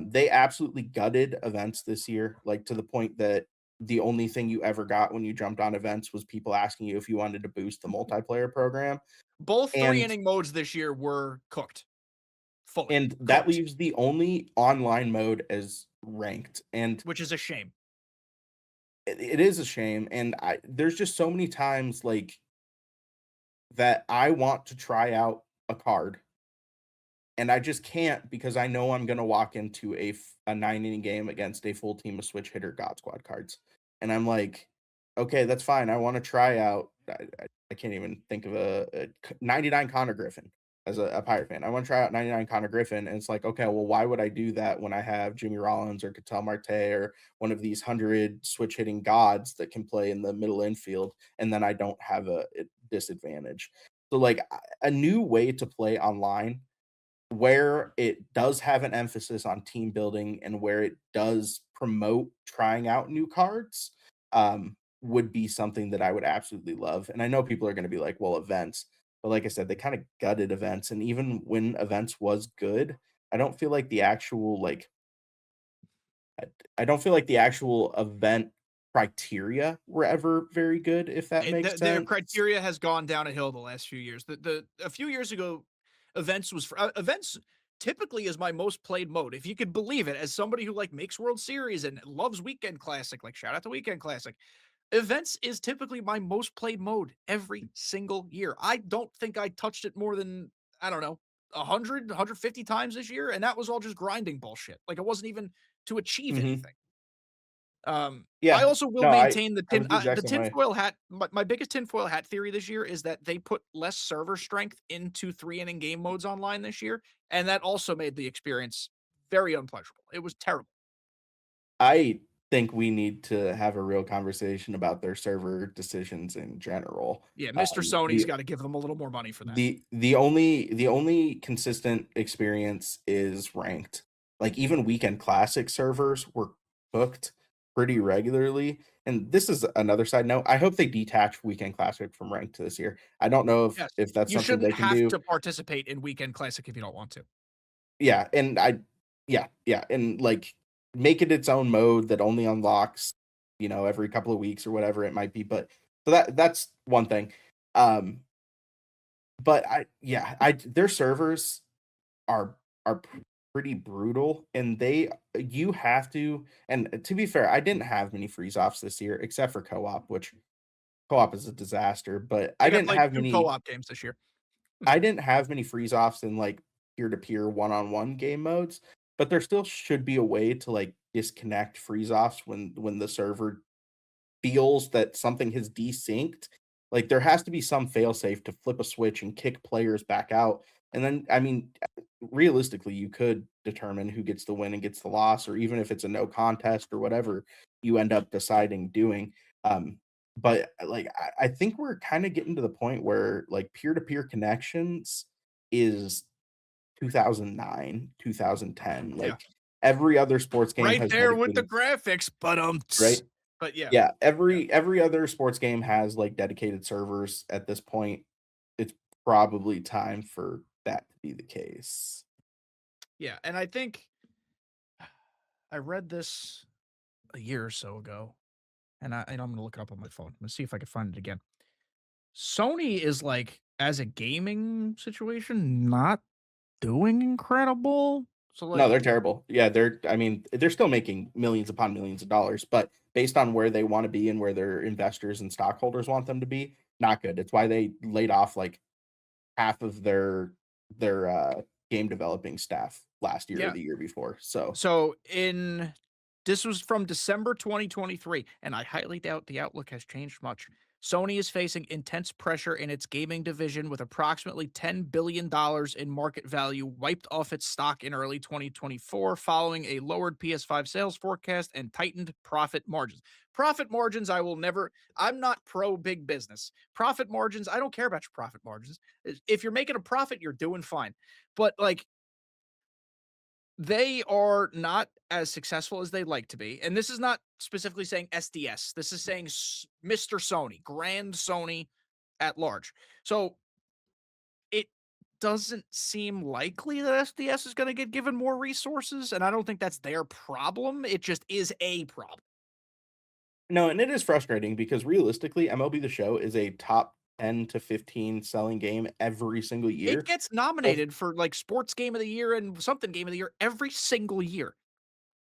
They absolutely gutted events this year, like to the point that the only thing you ever got when you jumped on events was people asking you if you wanted to boost the multiplayer program. Both 3 And inning modes this year were cooked. Fully. and that Cooked, leaves the only online mode as ranked. And which is a shame. it is a shame. And there's just so many times like that I want to try out a card and I just can't because I know I'm gonna walk into a 9 inning game against a full team of switch hitter God Squad cards, and I'm like, okay, that's fine. I want to try out. I can't even think of 99 Connor Griffin as a Pirate fan. I want to try out 99 Connor Griffin, and it's like, okay, well, why would I do that when I have Jimmy Rollins or Cattell Marte or one of these 100 switch hitting gods that can play in the middle infield, and then I don't have a disadvantage. So like a new way to play online where it does have an emphasis on team building and where it does promote trying out new cards, would be something that I would absolutely love. And I know people are going to be like, well, events. But like I said, they kind of gutted events. And even when events was good, I don't feel like the actual, like, I, I don't feel like the actual event criteria were ever very good, if that makes Their sense. criteria has gone down a hill the last few years. The a few years ago, events typically is my most played mode. If you could believe it, as somebody who like makes World Series and loves Weekend Classic, like shout out to Weekend Classic, events is typically my most played mode every single year. I don't think I touched it more than I don't know 150 times this year, and that was all just grinding bullshit. Like it wasn't even to achieve Hmm. anything. I Yeah. also will No, maintain I was the exact the same way. tinfoil hat. My biggest tinfoil hat theory this year is that they put less server strength into 3 inning game modes online this year, and that also made the experience very unpleasurable. It was terrible. I think we need to have a real conversation about their server decisions in general. Yeah, Mr. Sony's The got to give them a little more money for that. the only consistent experience is ranked. Like even weekend classic servers were booked pretty regularly. And this is another side note. I hope they detach weekend classic from ranked this year. I don't know Yes, if that's you something shouldn't they can have do. to participate in Weekend Classic if you don't want to. Yeah, and yeah, and, like, make it its own mode that only unlocks, every couple of weeks or whatever it might be, but so that's one thing. Um, but their servers are pretty brutal, and you have to and to be fair, I didn't have many freeze-offs this year except for co-op, which co-op is a disaster, but They got like 2 co-op games this year. I didn't have many freeze offs in like peer-to-peer one-on-one game modes, but there still should be a way to like disconnect freeze offs when the server feels that something has desynced. Like there has to be some failsafe to flip a switch and kick players back out. And then I mean realistically you could determine who gets the win and gets the loss, or even if it's a no contest or whatever you end up deciding doing. But like I think we're kind of getting to the point where like peer-to-peer connections is 2009, 2010. Yeah. Like every other sports game Right has there with the dedicated, graphics, but, right? but yeah. Yeah, Yeah. every other sports game has like dedicated servers at this point. It's probably time for that to be the case. Yeah, and I think I read this a year or so ago, and I'm gonna look it up on my phone. Let's see if I can find it again. Sony is like, as a gaming situation, not doing incredible. So No, they're like, terrible. Yeah, I mean, they're still making millions upon millions of dollars, but based on where they want to be and where their investors and stockholders want them to be, not good. It's why they laid off like half of their game developing staff last year or yeah. the year before. So, So in This was from December 2023, and I highly doubt the outlook has changed much. Sony is facing intense pressure in its gaming division with approximately $10 billion in market value wiped off its stock in early 2024 following a lowered PS5 sales forecast and tightened profit margins. Profit margins, I will never, I'm not pro big business. Profit margins, I don't care about your profit margins. If you're making a profit, you're doing fine. But like, they are not as successful as they'd like to be, and this is not specifically saying SDS. This is saying Mr. Sony, Grand Sony at large. So it doesn't seem likely that SDS is going to get given more resources, and I don't think that's their problem. It just is a problem. No, and it is frustrating because realistically, MLB The Show is a top 10 to 15 selling game every single It year. gets So nominated for like sports game of the year and something game of the year every single year.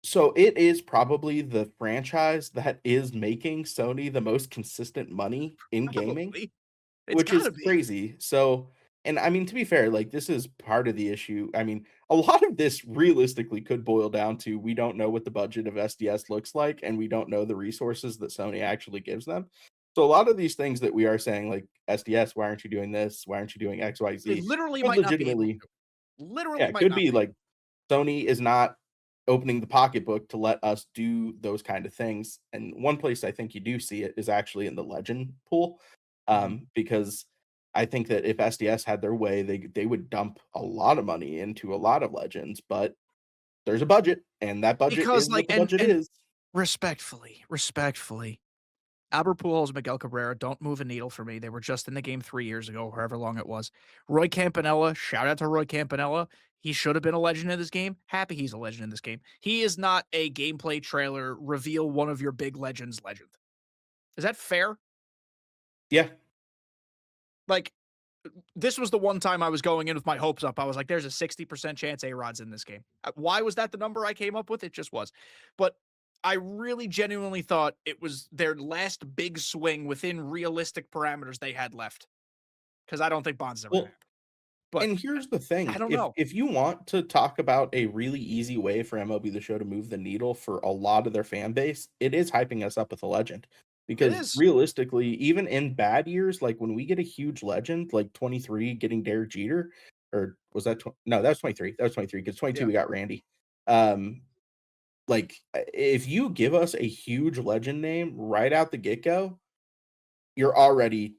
so it is probably the franchise that is making Sony the most consistent money in gaming, Probably. It's which got is to be. crazy. So, and I mean, to be fair, like this is part of the issue. I mean, a lot of this realistically could boil down to we don't know what the budget of SDS looks like, and we don't know the resources that Sony actually gives them. So, a lot of these things that we are saying, like SDS, why aren't you doing this? Why aren't you doing X, Y, They Z? literally Could might not be able legitimately, to. Literally yeah, it might could not be be. like Sony is not opening the pocketbook to let us do those kind of things. And one place I think you do see it is actually in the legend pool, Mhm. because I think that if SDS had their way, they would dump a lot of money into a lot of legends. But there's a budget, and that budget Because, is like what the budget and is. respectfully, Albert Pujols, Miguel Cabrera don't move a needle for me. They were just in the game 3 years ago, however long it was. Roy Campanella, shout out to Roy Campanella. He should have been a legend in this game. Happy he's a legend in this game. He is not a gameplay trailer reveal one of your big legends legend. Is that fair? Yeah, Like, this was the one time I was going in with my hopes up. I was like, there's a 60% chance A-Rod's in this game. Why was that the number I came up with? It just was. But I really genuinely thought it was their last big swing within realistic parameters they had left. Because I don't think Bonds is ever gonna well, happen. But and here's the I thing, don't know. if you want to talk about a really easy way for MLB The Show to move the needle for a lot of their fan base, it is hyping us up with a legend. It Because is. realistically, even in bad years, like when we get a huge legend, like 23 getting Derek Jeter, or was that no, that was 23. That was 23 because 22 Yeah. we got Randy. Um, like if you give us a huge legend name right out the get-go, you're already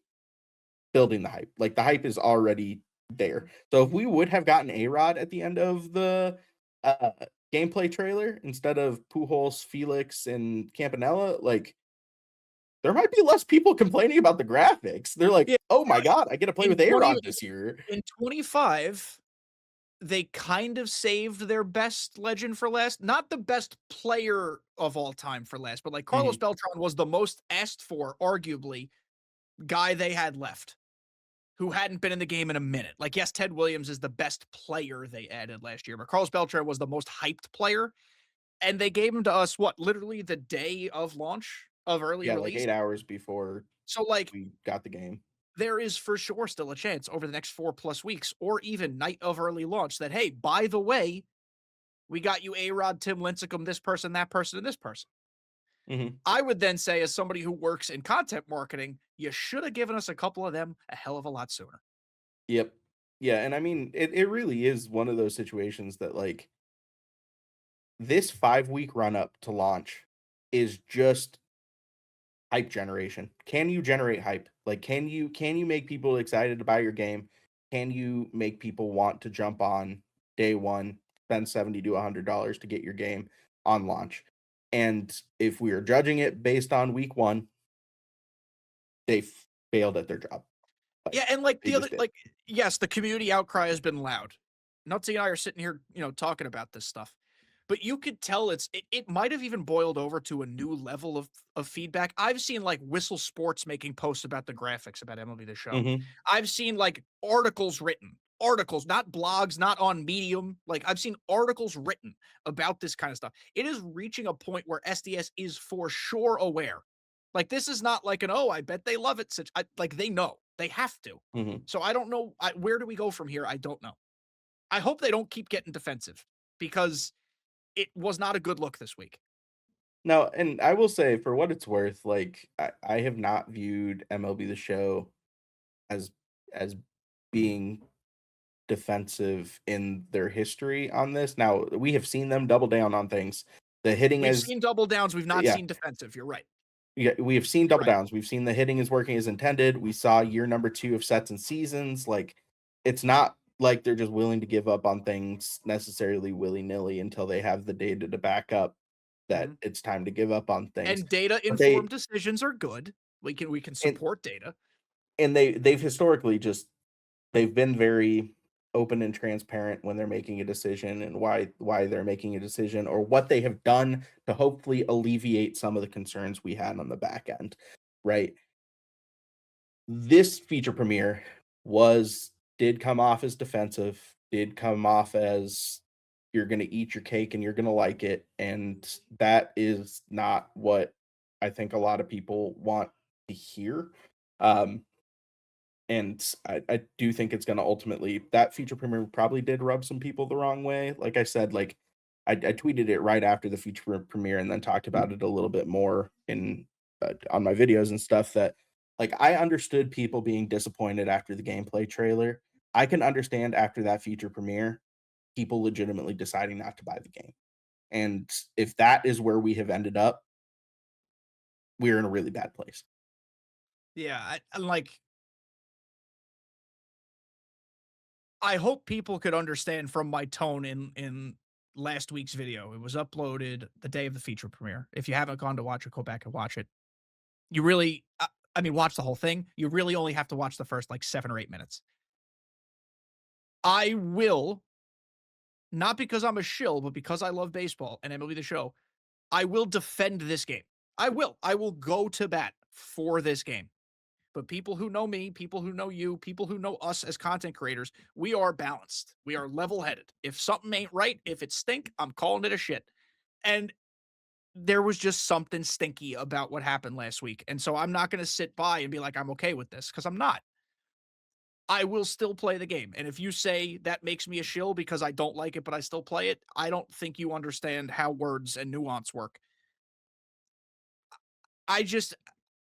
building the hype. Like the hype is already there. So if we would have gotten A-Rod at the end of the uh, gameplay trailer instead of Pujols, Felix, and Campanella, like there might be less people complaining about the graphics. They're like, Yeah. "Oh my god, I get to play In with 20 A-Rod this year." in 25, they kind of saved their best legend for last. Not the best player of all time for last, but like Carlos Mhm. Beltran was the most asked for, arguably, guy they had left who hadn't been in the game in a minute. Like, yes, Ted Williams is the best player they added last year, but Carlos Beltran was the most hyped player. And they gave him to us, what, literally the day of launch of early Yeah, like release? 8 hours before So, like, we got the game. there is for sure still a chance over the next 4+ weeks or even night of early launch that, hey, by the way, we got you A-Rod, Tim Lincecum, this person, that person, and this person. Mhm. I would then say, as somebody who works in content marketing, you should have given us a couple of them a hell of a lot sooner. Yep. Yeah, and I mean, it really is one of those situations that, like, this 5-week run up to launch is just hype generation. Can you generate hype? Like, can you make people excited to buy your game? Can you make people want to jump on day one, spend 70 to $100 to get your game on launch? And if we are judging it based on week one, they failed at their job. Yeah, Like, and like they the other, just did. like, yes, the community outcry has been loud. Nutzy and I are sitting here, talking about this stuff. But you could tell it might have even boiled over to a new level of feedback. I've seen like Whistle Sports making posts about the graphics about MLB The Show. Mhm. I've seen like articles written, articles, not blogs, not on Medium. Like I've seen articles written about this kind of stuff. It is reaching a point where SDS is for sure aware. Like this is not like an, oh, I bet they love it. Like they know they have to. Mhm. So I don't know, where do we go from here? I don't know. I hope they don't keep getting defensive because it was not a good look this week. No, and I will say for what it's worth, like I have not viewed MLB The Show as as being defensive in their history on this. Now, we have seen them double down on things. The hitting We've is seen double downs, we've not yeah, seen defensive, you're right. yeah, we have seen double Right. downs. We've seen the hitting is working as intended. We saw year number 2 of sets and seasons. Like, it's not like they're just willing to give up on things necessarily willy-nilly until they have the data to back up that Mhm. it's time to give up on things. And data But informed decisions are good. We can and support data. they've historically just they've been very open and transparent when they're making a decision and why they're making a decision or what they have done to hopefully alleviate some of the concerns we had on the back end, right? This feature premiere was did come off as defensive, did come off as you're going to eat your cake and you're going to like it, and that is not what I think a lot of people want to hear. Um and I do think it's gonna ultimately that feature premiere probably did rub some people the wrong way. Like I said, like I tweeted it right after the premiere and then talked about it a little bit more in on my videos and stuff that like I understood people being disappointed after the gameplay trailer. I can understand after that feature premiere, people legitimately deciding not to buy the game. And if that is where we have ended up, we're in a really bad place. Yeah, I hope people could understand from my tone in last week's video. It was uploaded the day of the feature premiere. If you haven't gone to watch it, go back and watch it. You really I mean, watch the whole thing. You really only have to watch the first, like, 7 or 8 minutes. I will, not because I'm a shill, but because I love baseball and MLB The Show, I will defend this game. I will. I will go to bat for this game. But people who know me, people who know you, people who know us as content creators, we are balanced. We are level-headed. If something ain't right, if it stink, I'm calling it a shit. And there was just something stinky about what happened last week. And so I'm not going to sit by and be like, I'm okay with this because I'm not. I will still play the game. And if you say that makes me a shill because I don't like it, but I still play it, I don't think you understand how words and nuance work. I just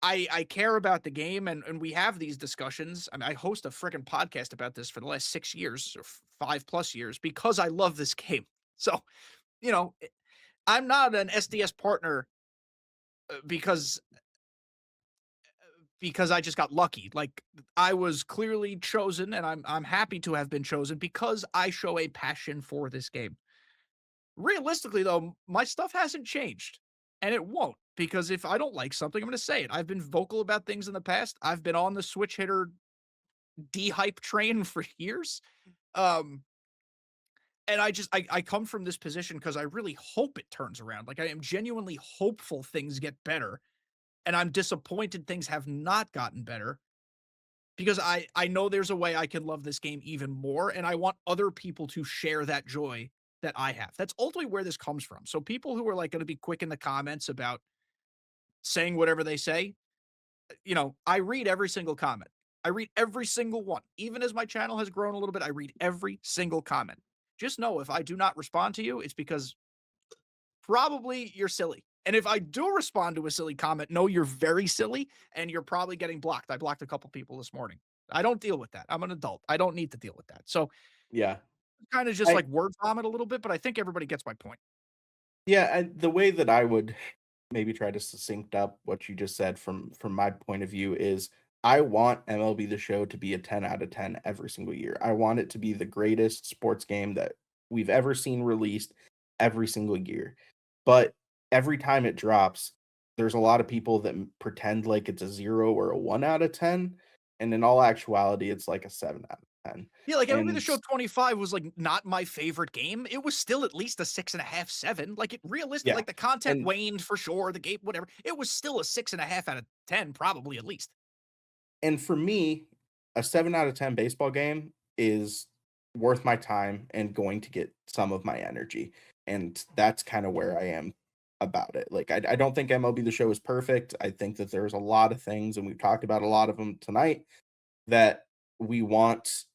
I care about the game and we have these discussions. I mean, I host a freaking podcast about this for the last 6 years or 5 plus years because I love this game. So, you know, I'm not an SDS partner because I just got lucky. Like I was clearly chosen and I'm happy to have been chosen because I show a passion for this game. Realistically though, my stuff hasn't changed and it won't because if I don't like something, I'm going to say it. I've been vocal about things in the past. I've been on the switch hitter de-hype train for years. Um, and I come from this position because I really hope it turns around. Like I am genuinely hopeful things get better. And I'm disappointed things have not gotten better because I know there's a way I can love this game even more. And I want other people to share that joy that I have. That's ultimately where this comes from. So people who are like going to be quick in the comments about saying whatever they say, I read every single comment. I read every single one. Even as my channel has grown a little bit, I read every single comment. Just know if I do not respond to you, it's because probably you're silly. And if I do respond to a silly comment, know you're very silly and you're probably getting blocked. I blocked a couple people this morning. I don't deal with that. I'm an adult. I don't need to deal with that. So Yeah. kind of just I like word vomit a little bit, but I think everybody gets my point. Yeah, and the way that I would maybe try to succinct up what you just said from my point of view is I want MLB The Show to be a 10 out of 10 every single year. I want it to be the greatest sports game that we've ever seen released every single year. But every time it drops, there's a lot of people that pretend like it's a 0 or a 1 out of 10, and in all actuality, it's like a 7 out of 10. Yeah, like MLB The And Show 25 was like not my favorite game. It was still at least a 6.5, 7. Like it realistic, yeah, like the content and waned for sure, the game, whatever. It was still a 6.5 out of 10, probably at least. for me, a 7 out of 10 baseball game is worth my time and going to get some of my energy, and that's kinda where I am about it. Like, I don't think MLB The Show is perfect. I think that there's a lot of things, and we've talked about a lot of them tonight, that we want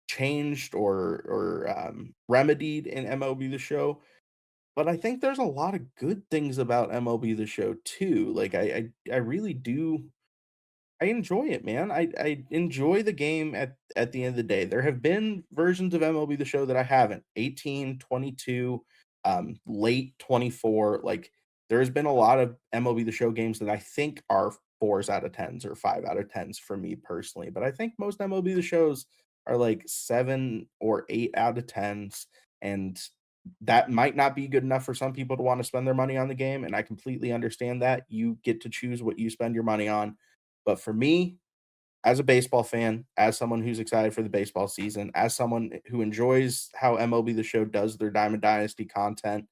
changed or remedied in MLB The Show, but I think there's a lot of good things about MLB The Show too. Like I really do I enjoy it, man. I enjoy the game at the end of the day. There have been versions of MLB The Show that I haven't. 18, 22, late 24. Like there's been a lot of MLB The Show games that I think are 4s out of 10s or 5 out of 10s for me personally. But I think most MLB The Shows are like 7 or 8 out of 10s. And that might not be good enough for some people to want to spend their money on the game. And I completely understand that. You get to choose what you spend your money on, but for me, as a baseball fan, as someone who's excited for the baseball season, as someone who enjoys how MLB The Show does their Diamond Dynasty content,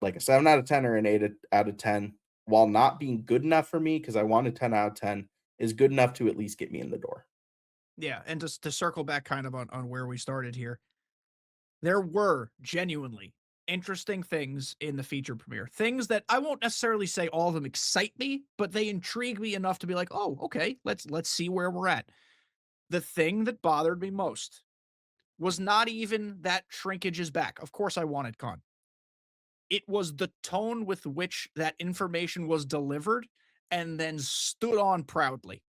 like a 7 out of 10 or an 8 out of 10, while not being good enough for me because I want a 10 out of 10, is good enough to at least get me in the door. Yeah, and just to circle back kind of on where we started here, there were genuinely interesting things in the feature premiere. Things that I won't necessarily say all of them excite me, but they intrigue me enough to be like, "Oh, okay, let's see where we're at." The thing that bothered me most was not even that shrinkage is back. Of course I wanted Con. It was the tone with which that information was delivered and then stood on proudly.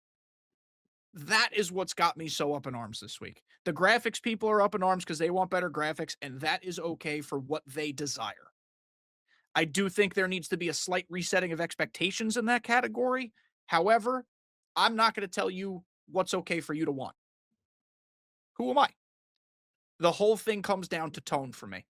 That is what's got me so up in arms this week. The graphics people are up in arms because they want better graphics, and that is okay for what they desire. I do think there needs to be a slight resetting of expectations in that category. However, I'm not going to tell you what's okay for you to want. Who am I? The whole thing comes down to tone for me.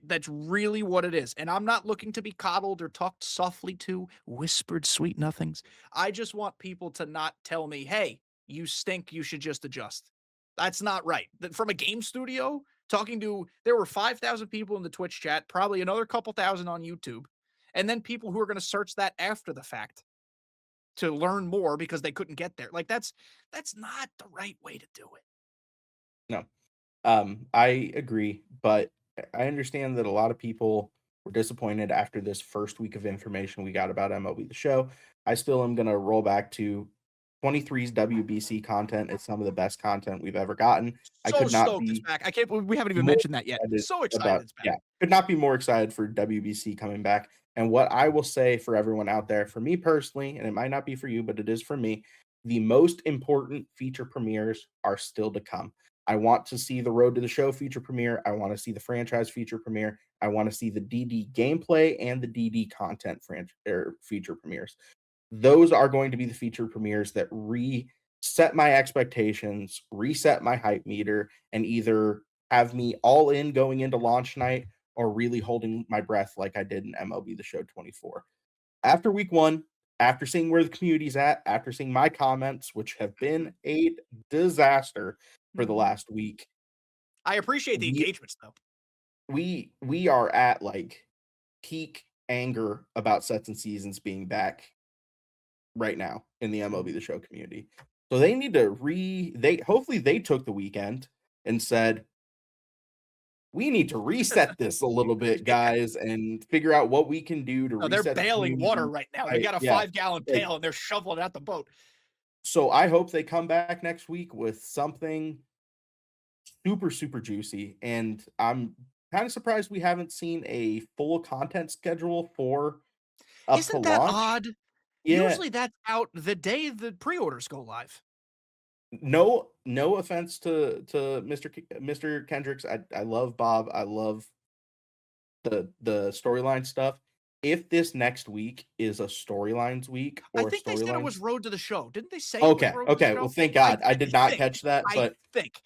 That's really what it is. And I'm not looking to be coddled or talked softly to, whispered sweet nothings. I just want people to not tell me, hey, you stink, you should just adjust. That's not right. From a game studio, talking to, there were 5,000 people in the Twitch chat, probably another couple thousand on YouTube, and then people who are going to search that after the fact to learn more because they couldn't get there. Like that's not the right way to do it. No. I agree, but I understand that a lot of people were disappointed after this first week of information we got about MLB The Show. I still am gonna roll back to 23's WBC content. It's some of the best content we've ever gotten. I So could not stoked it's be back. I can't believe we haven't even more mentioned that yet. excited So excited about, it's back. yeah, could not be more excited for WBC coming back. And what I will say for everyone out there, for me personally, and it might not be for you, but it is for me, the most important feature premieres are still to come. I want to see the Road to the Show feature premiere. I want to see the franchise feature premiere. I want to see the DD gameplay and the DD content feature premieres. Those are going to be the feature premieres that reset my expectations, reset my hype meter, and either have me all in going into launch night or really holding my breath like I did in MLB The Show 24. After week one, after seeing where the community's at, after seeing my comments, which have been a disaster for the Mhm. last week, I appreciate the we engagements though. we are at like peak anger about sets and seasons being back right now in the MLB Mhm. The Show community. So they need to they hopefully they took the weekend and said, "We need to reset this a little bit, Yeah. guys, and figure out what we can do to No, they're reset the bailing water community." right now. They Right, got a yeah. 5-gallon Like, pail and they're shoveling out the boat. so I hope they come back next week with something super, super juicy, and I'm kinda surprised we haven't seen a full content schedule for up to Isn't that launch. odd? Yeah. Usually that's out the day the pre-orders go live. No offense to Mr. Kendricks. I love Bob. I love the storyline stuff. If this next week is a storylines week I or a think they said it was storylines. Road to the Show. Didn't they say it was Okay, Road to the okay, well, Show? thank I God. I I did not think. catch that, I but think.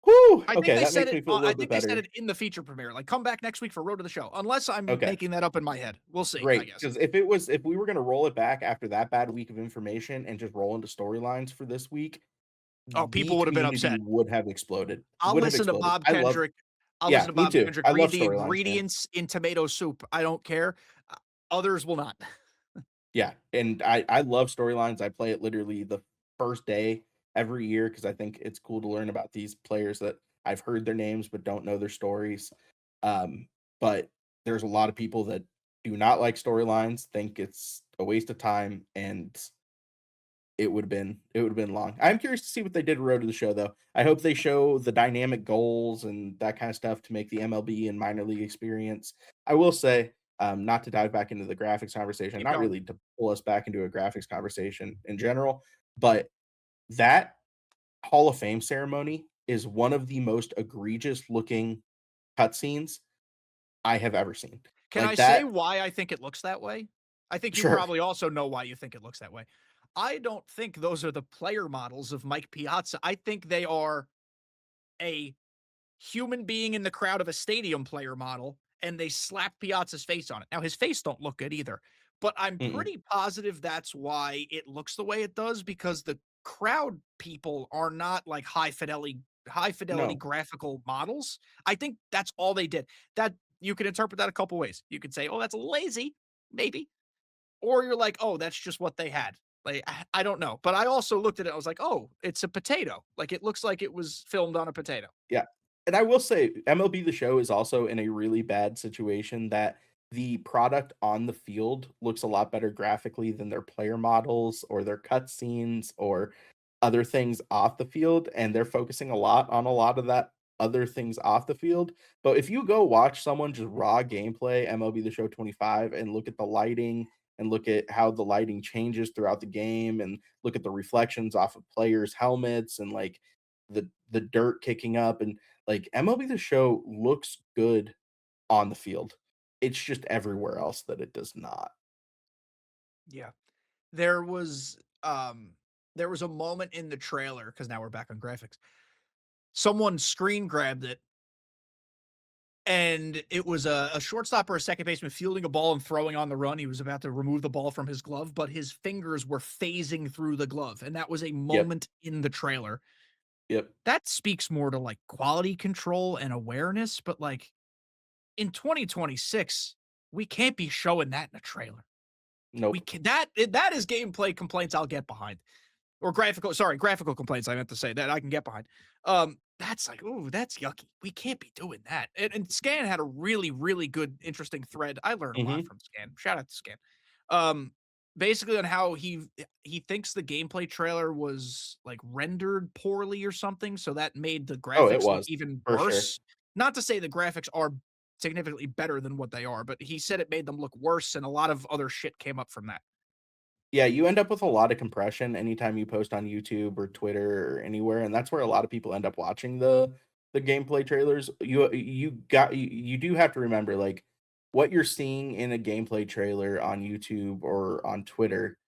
whoo, I think okay, they that said makes it me feel a I little bit think they said better. it in the feature premiere, like, "Come back next week for Road to the Show," unless I'm Okay. making that up in my head. We'll see, I Great, guess. because if we were gonna roll it back after that bad week of information and just roll into storylines for this week, Oh, the people would have been community upset. would have exploded. I'll Would have listen to exploded. Bob I love. Kendrick. I'll listen Yeah, to me Bob too. Kendrick I read love the storylines, man. ingredients in tomato soup. I don't care. Others will not. Yeah, and I love storylines. I play it literally the first day every year because I think it's cool to learn about these players that I've heard their names but don't know their stories. But there's a lot of people that do not like storylines, think it's a waste of time, and it would have been long. I'm curious to see what they did to Road to the Show though. I hope they show the dynamic goals and that kind of stuff to make the MLB and minor league experience. I will say, not to dive back into the graphics conversation, Keep not going. really to pull us back into a graphics conversation in general, but that Hall of Fame ceremony is one of the most egregious looking cutscenes I have ever seen. Can I Like say that. why I think it looks that way? I think you Sure. probably also know why you think it looks that way. I don't think those are the player models of Mike Piazza. I think they are a human being in the crowd of a stadium player model, and they slap Piazza's face on it. Now, his face don't look good either, but I'm Mm-mm. pretty positive that's why it looks the way it does because the crowd people are not like high fidelity No. graphical models. I think that's all they did. That you can interpret that a couple ways. You could say, "Oh, that's lazy," maybe, or you're like, "Oh, that's just what they had." Like I don't know, but I also looked at it. I was like, "Oh, it's a potato. Like it looks like it was filmed on a potato." Yeah, and I will say MLB The Show is also in a really bad situation that the product on the field looks a lot better graphically than their player models or their cutscenes or other things off the field, and they're focusing a lot on a lot of that other things off the field. But if you go watch someone just raw gameplay MLB The Show 25 and look at the lighting and look at how the lighting changes throughout the game and look at the reflections off of players' helmets and like the dirt kicking up and like MLB The Show looks good on the field. It's just everywhere else that it does not. Yeah. There was, um there was a moment in the trailer because now we're back on graphics. Someone screen grabbed it, and it was a shortstop or a second baseman fielding a ball and throwing on the run. He was about to remove the ball from his glove, but his fingers were phasing through the glove, and that was a Yep, moment in the trailer. yep, That speaks more to, like, quality control and awareness, but, like, in 2026, we can't be showing that in a trailer. We nope, can that is gameplay complaints I'll get behind. Or graphical complaints, I meant to say, that I can get behind. That's like, "Ooh, that's yucky. We can't be doing that." And Scan had a really, really good, interesting thread. I learned a lot mhm. from Scan. Shout out to Scan. Um, basically on how he thinks the gameplay trailer was, like, rendered poorly or something, so that made the Oh, it graphics look was, even for sure. worse. Not to say the graphics are significantly better than what they are, but he said it made them look worse, and a lot of other shit came up from that. Yeah, you end up with a lot of compression anytime you post on YouTube or Twitter or anywhere, and that's where a lot of people end up watching the gameplay trailers. You do have to remember, like, what you're seeing in a gameplay trailer on YouTube or on Twitter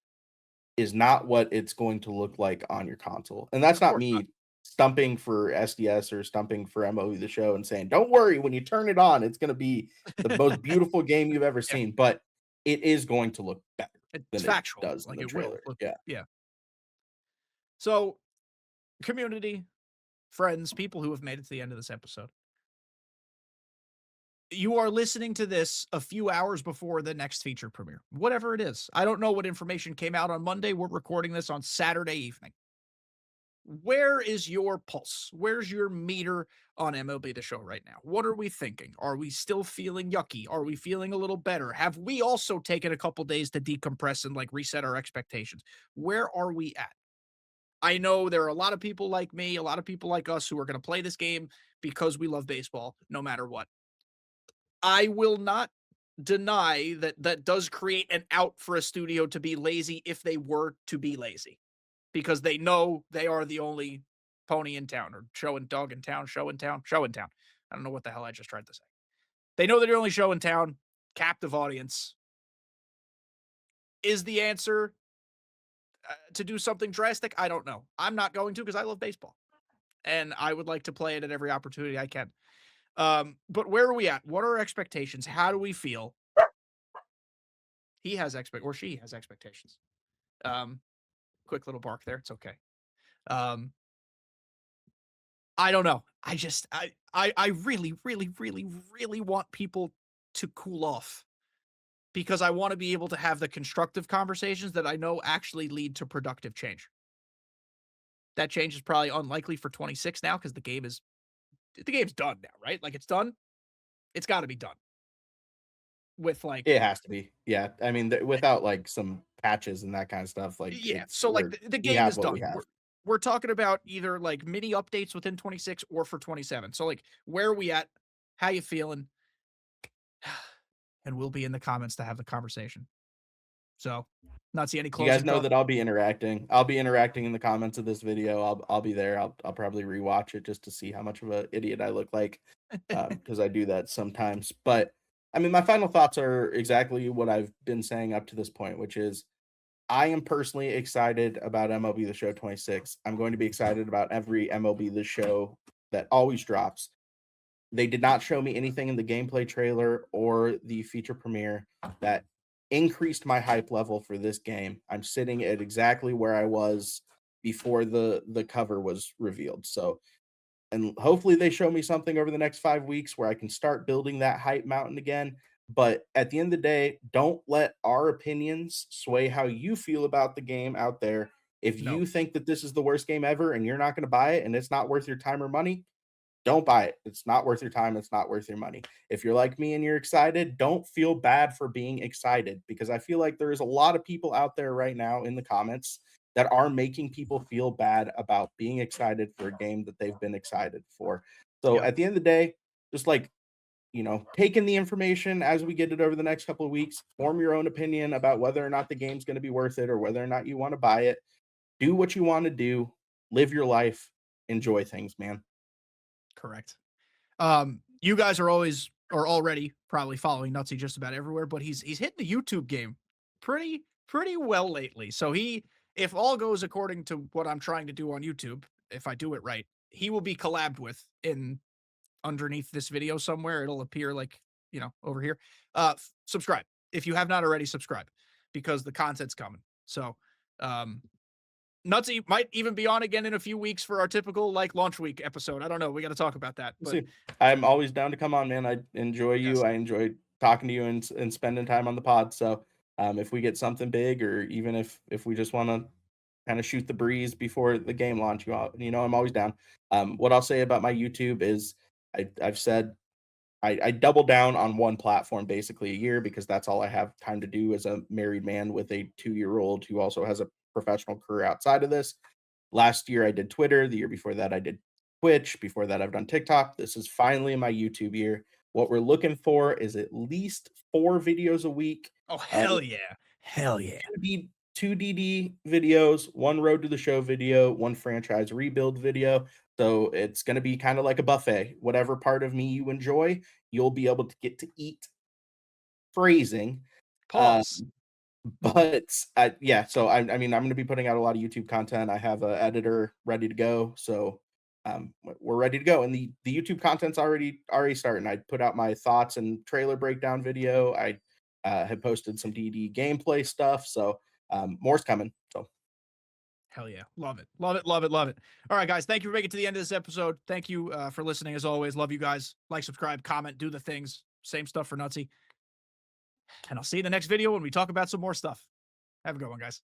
is not what it's going to look like on your console. And that's Of not course not. me stumping for SDS or stumping for MLB The Show and saying, "Don't worry, when you turn it on, it's gonna be the most beautiful game you've ever Yeah. seen," but it is going to look better It's than it factual, does in like, the it will, trailer. look Yeah. yeah. So, community, friends, people who have made it to the end of this episode, you are listening to this a few hours before the next feature premiere, whatever it is. I don't know what information came out on Monday, we're recording this on Saturday evening. Where is your pulse? Where's your meter on MLB The Show right now? What are we thinking? Are we still feeling yucky? Are we feeling a little better? Have we also taken a couple days to decompress and, like, reset our expectations? Where are we at? I know there are a lot of people like me, a lot of people like us who are going to play this game because we love baseball no matter what. I will not deny that that does create an out for a studio to be lazy if they were to be lazy because they know they are the only pony in town or show and dog in town, show in town, show in town. I don't know what the hell I just tried to say. They know they're the only show in town, captive audience. Is the answer to do something drastic? I don't know. I'm not going to because I love baseball and I would like to play it at every opportunity I can. But where are we at? What are our expectations? How do we feel? He has expect or she has expectations. Um, quick little bark there. It's okay. Um, I don't know. I really, really, really, really want people to cool off because I want to be able to have the constructive conversations that I know actually lead to productive change. That change is probably unlikely for 26 now because the game's done now, right? Like it's done. It's got to be done. with like It has to be. Yeah. I mean, without like some patches and that kind of stuff, like yeah, it's so like the we game have is what we done. have. We're talking about either like mini updates within 26 or for 27. So like where are we at? How you feeling? And we'll be in the comments to have the conversation. So, not see any You guys closing know thoughts. that I'll be interacting. I'll be interacting in the comments of this video. I'll be there. I'll probably rewatch it just to see how much of an idiot I look like, because I do that sometimes. But I mean, my final thoughts are exactly what I've been saying up to this point, which is I am personally excited about MLB The Show 26. I'm going to be excited about every MLB The Show that always drops. They did not show me anything in the gameplay trailer or the feature premiere that increased my hype level for this game. I'm sitting at exactly where I was before the cover was revealed. So, and hopefully they show me something over the next 5 weeks where I can start building that hype mountain again. But at the end of the day, don't let our opinions sway how you feel about the game out there. If No, you think that this is the worst game ever and you're not going to buy it and it's not worth your time or money, don't buy it. It's not worth your time. It's not worth your money. If you're like me and you're excited, don't feel bad for being excited, because I feel like there is a lot of people out there right now in the comments that are making people feel bad about being excited for a game that they've been excited for. So yep, at the end of the day, just like, take in the information as we get it over the next couple of weeks, form your own opinion about whether or not the game's going to be worth it or whether or not you want to buy it. Do what you want to do, live your life, enjoy things, man. correct. You guys are always or already probably following Nutsy just about everywhere, but he's hitting the YouTube game pretty well lately. So if all goes according to what I'm trying to do on YouTube, if I do it right, he will be collabed with in underneath this video somewhere. It'll appear like, over here. Subscribe if you have not already subscribed because the content's coming. So, um, Nutsy might even be on again in a few weeks for our typical like launch week episode. I don't know. We got to talk about that, We'll but see. I'm always down to come on, man. I enjoy you. yes, I enjoy talking to you and spending time on the pod. So, if we get something big, or even if we just want to kind of shoot the breeze before the game launch, I'm always down. What I'll say about my YouTube is I've said I double down on one platform basically a year, because that's all I have time to do as a married man with a 2-year-old who also has a professional career outside of this. Last year I did Twitter. The year before that I did Twitch. Before that I've done TikTok. This is finally my YouTube year. What we're looking for is at least 4 videos a week. oh Uh, hell yeah, hell yeah, 2 DD videos, one Road to the Show video, one franchise rebuild video. So it's going to be kind of like a buffet. Whatever part of me you enjoy, you'll be able to get to eat. Phrasing. Uh, pause. but yeah, so I mean, I'm going to be putting out a lot of YouTube content. I have an editor ready to go, so we're ready to go. And the YouTube content's already starting. I put out my thoughts and trailer breakdown video. I have posted some DD gameplay stuff, so more's coming. So Hell yeah. Love it. Love it. Love it. Love it. All right, guys. Thank you for making it to the end of this episode. Thank you for listening as always. Love you guys. Like, subscribe, comment, do the things. Same stuff for Nutsy. And I'll see you in the next video when we talk about some more stuff. Have a good one, guys.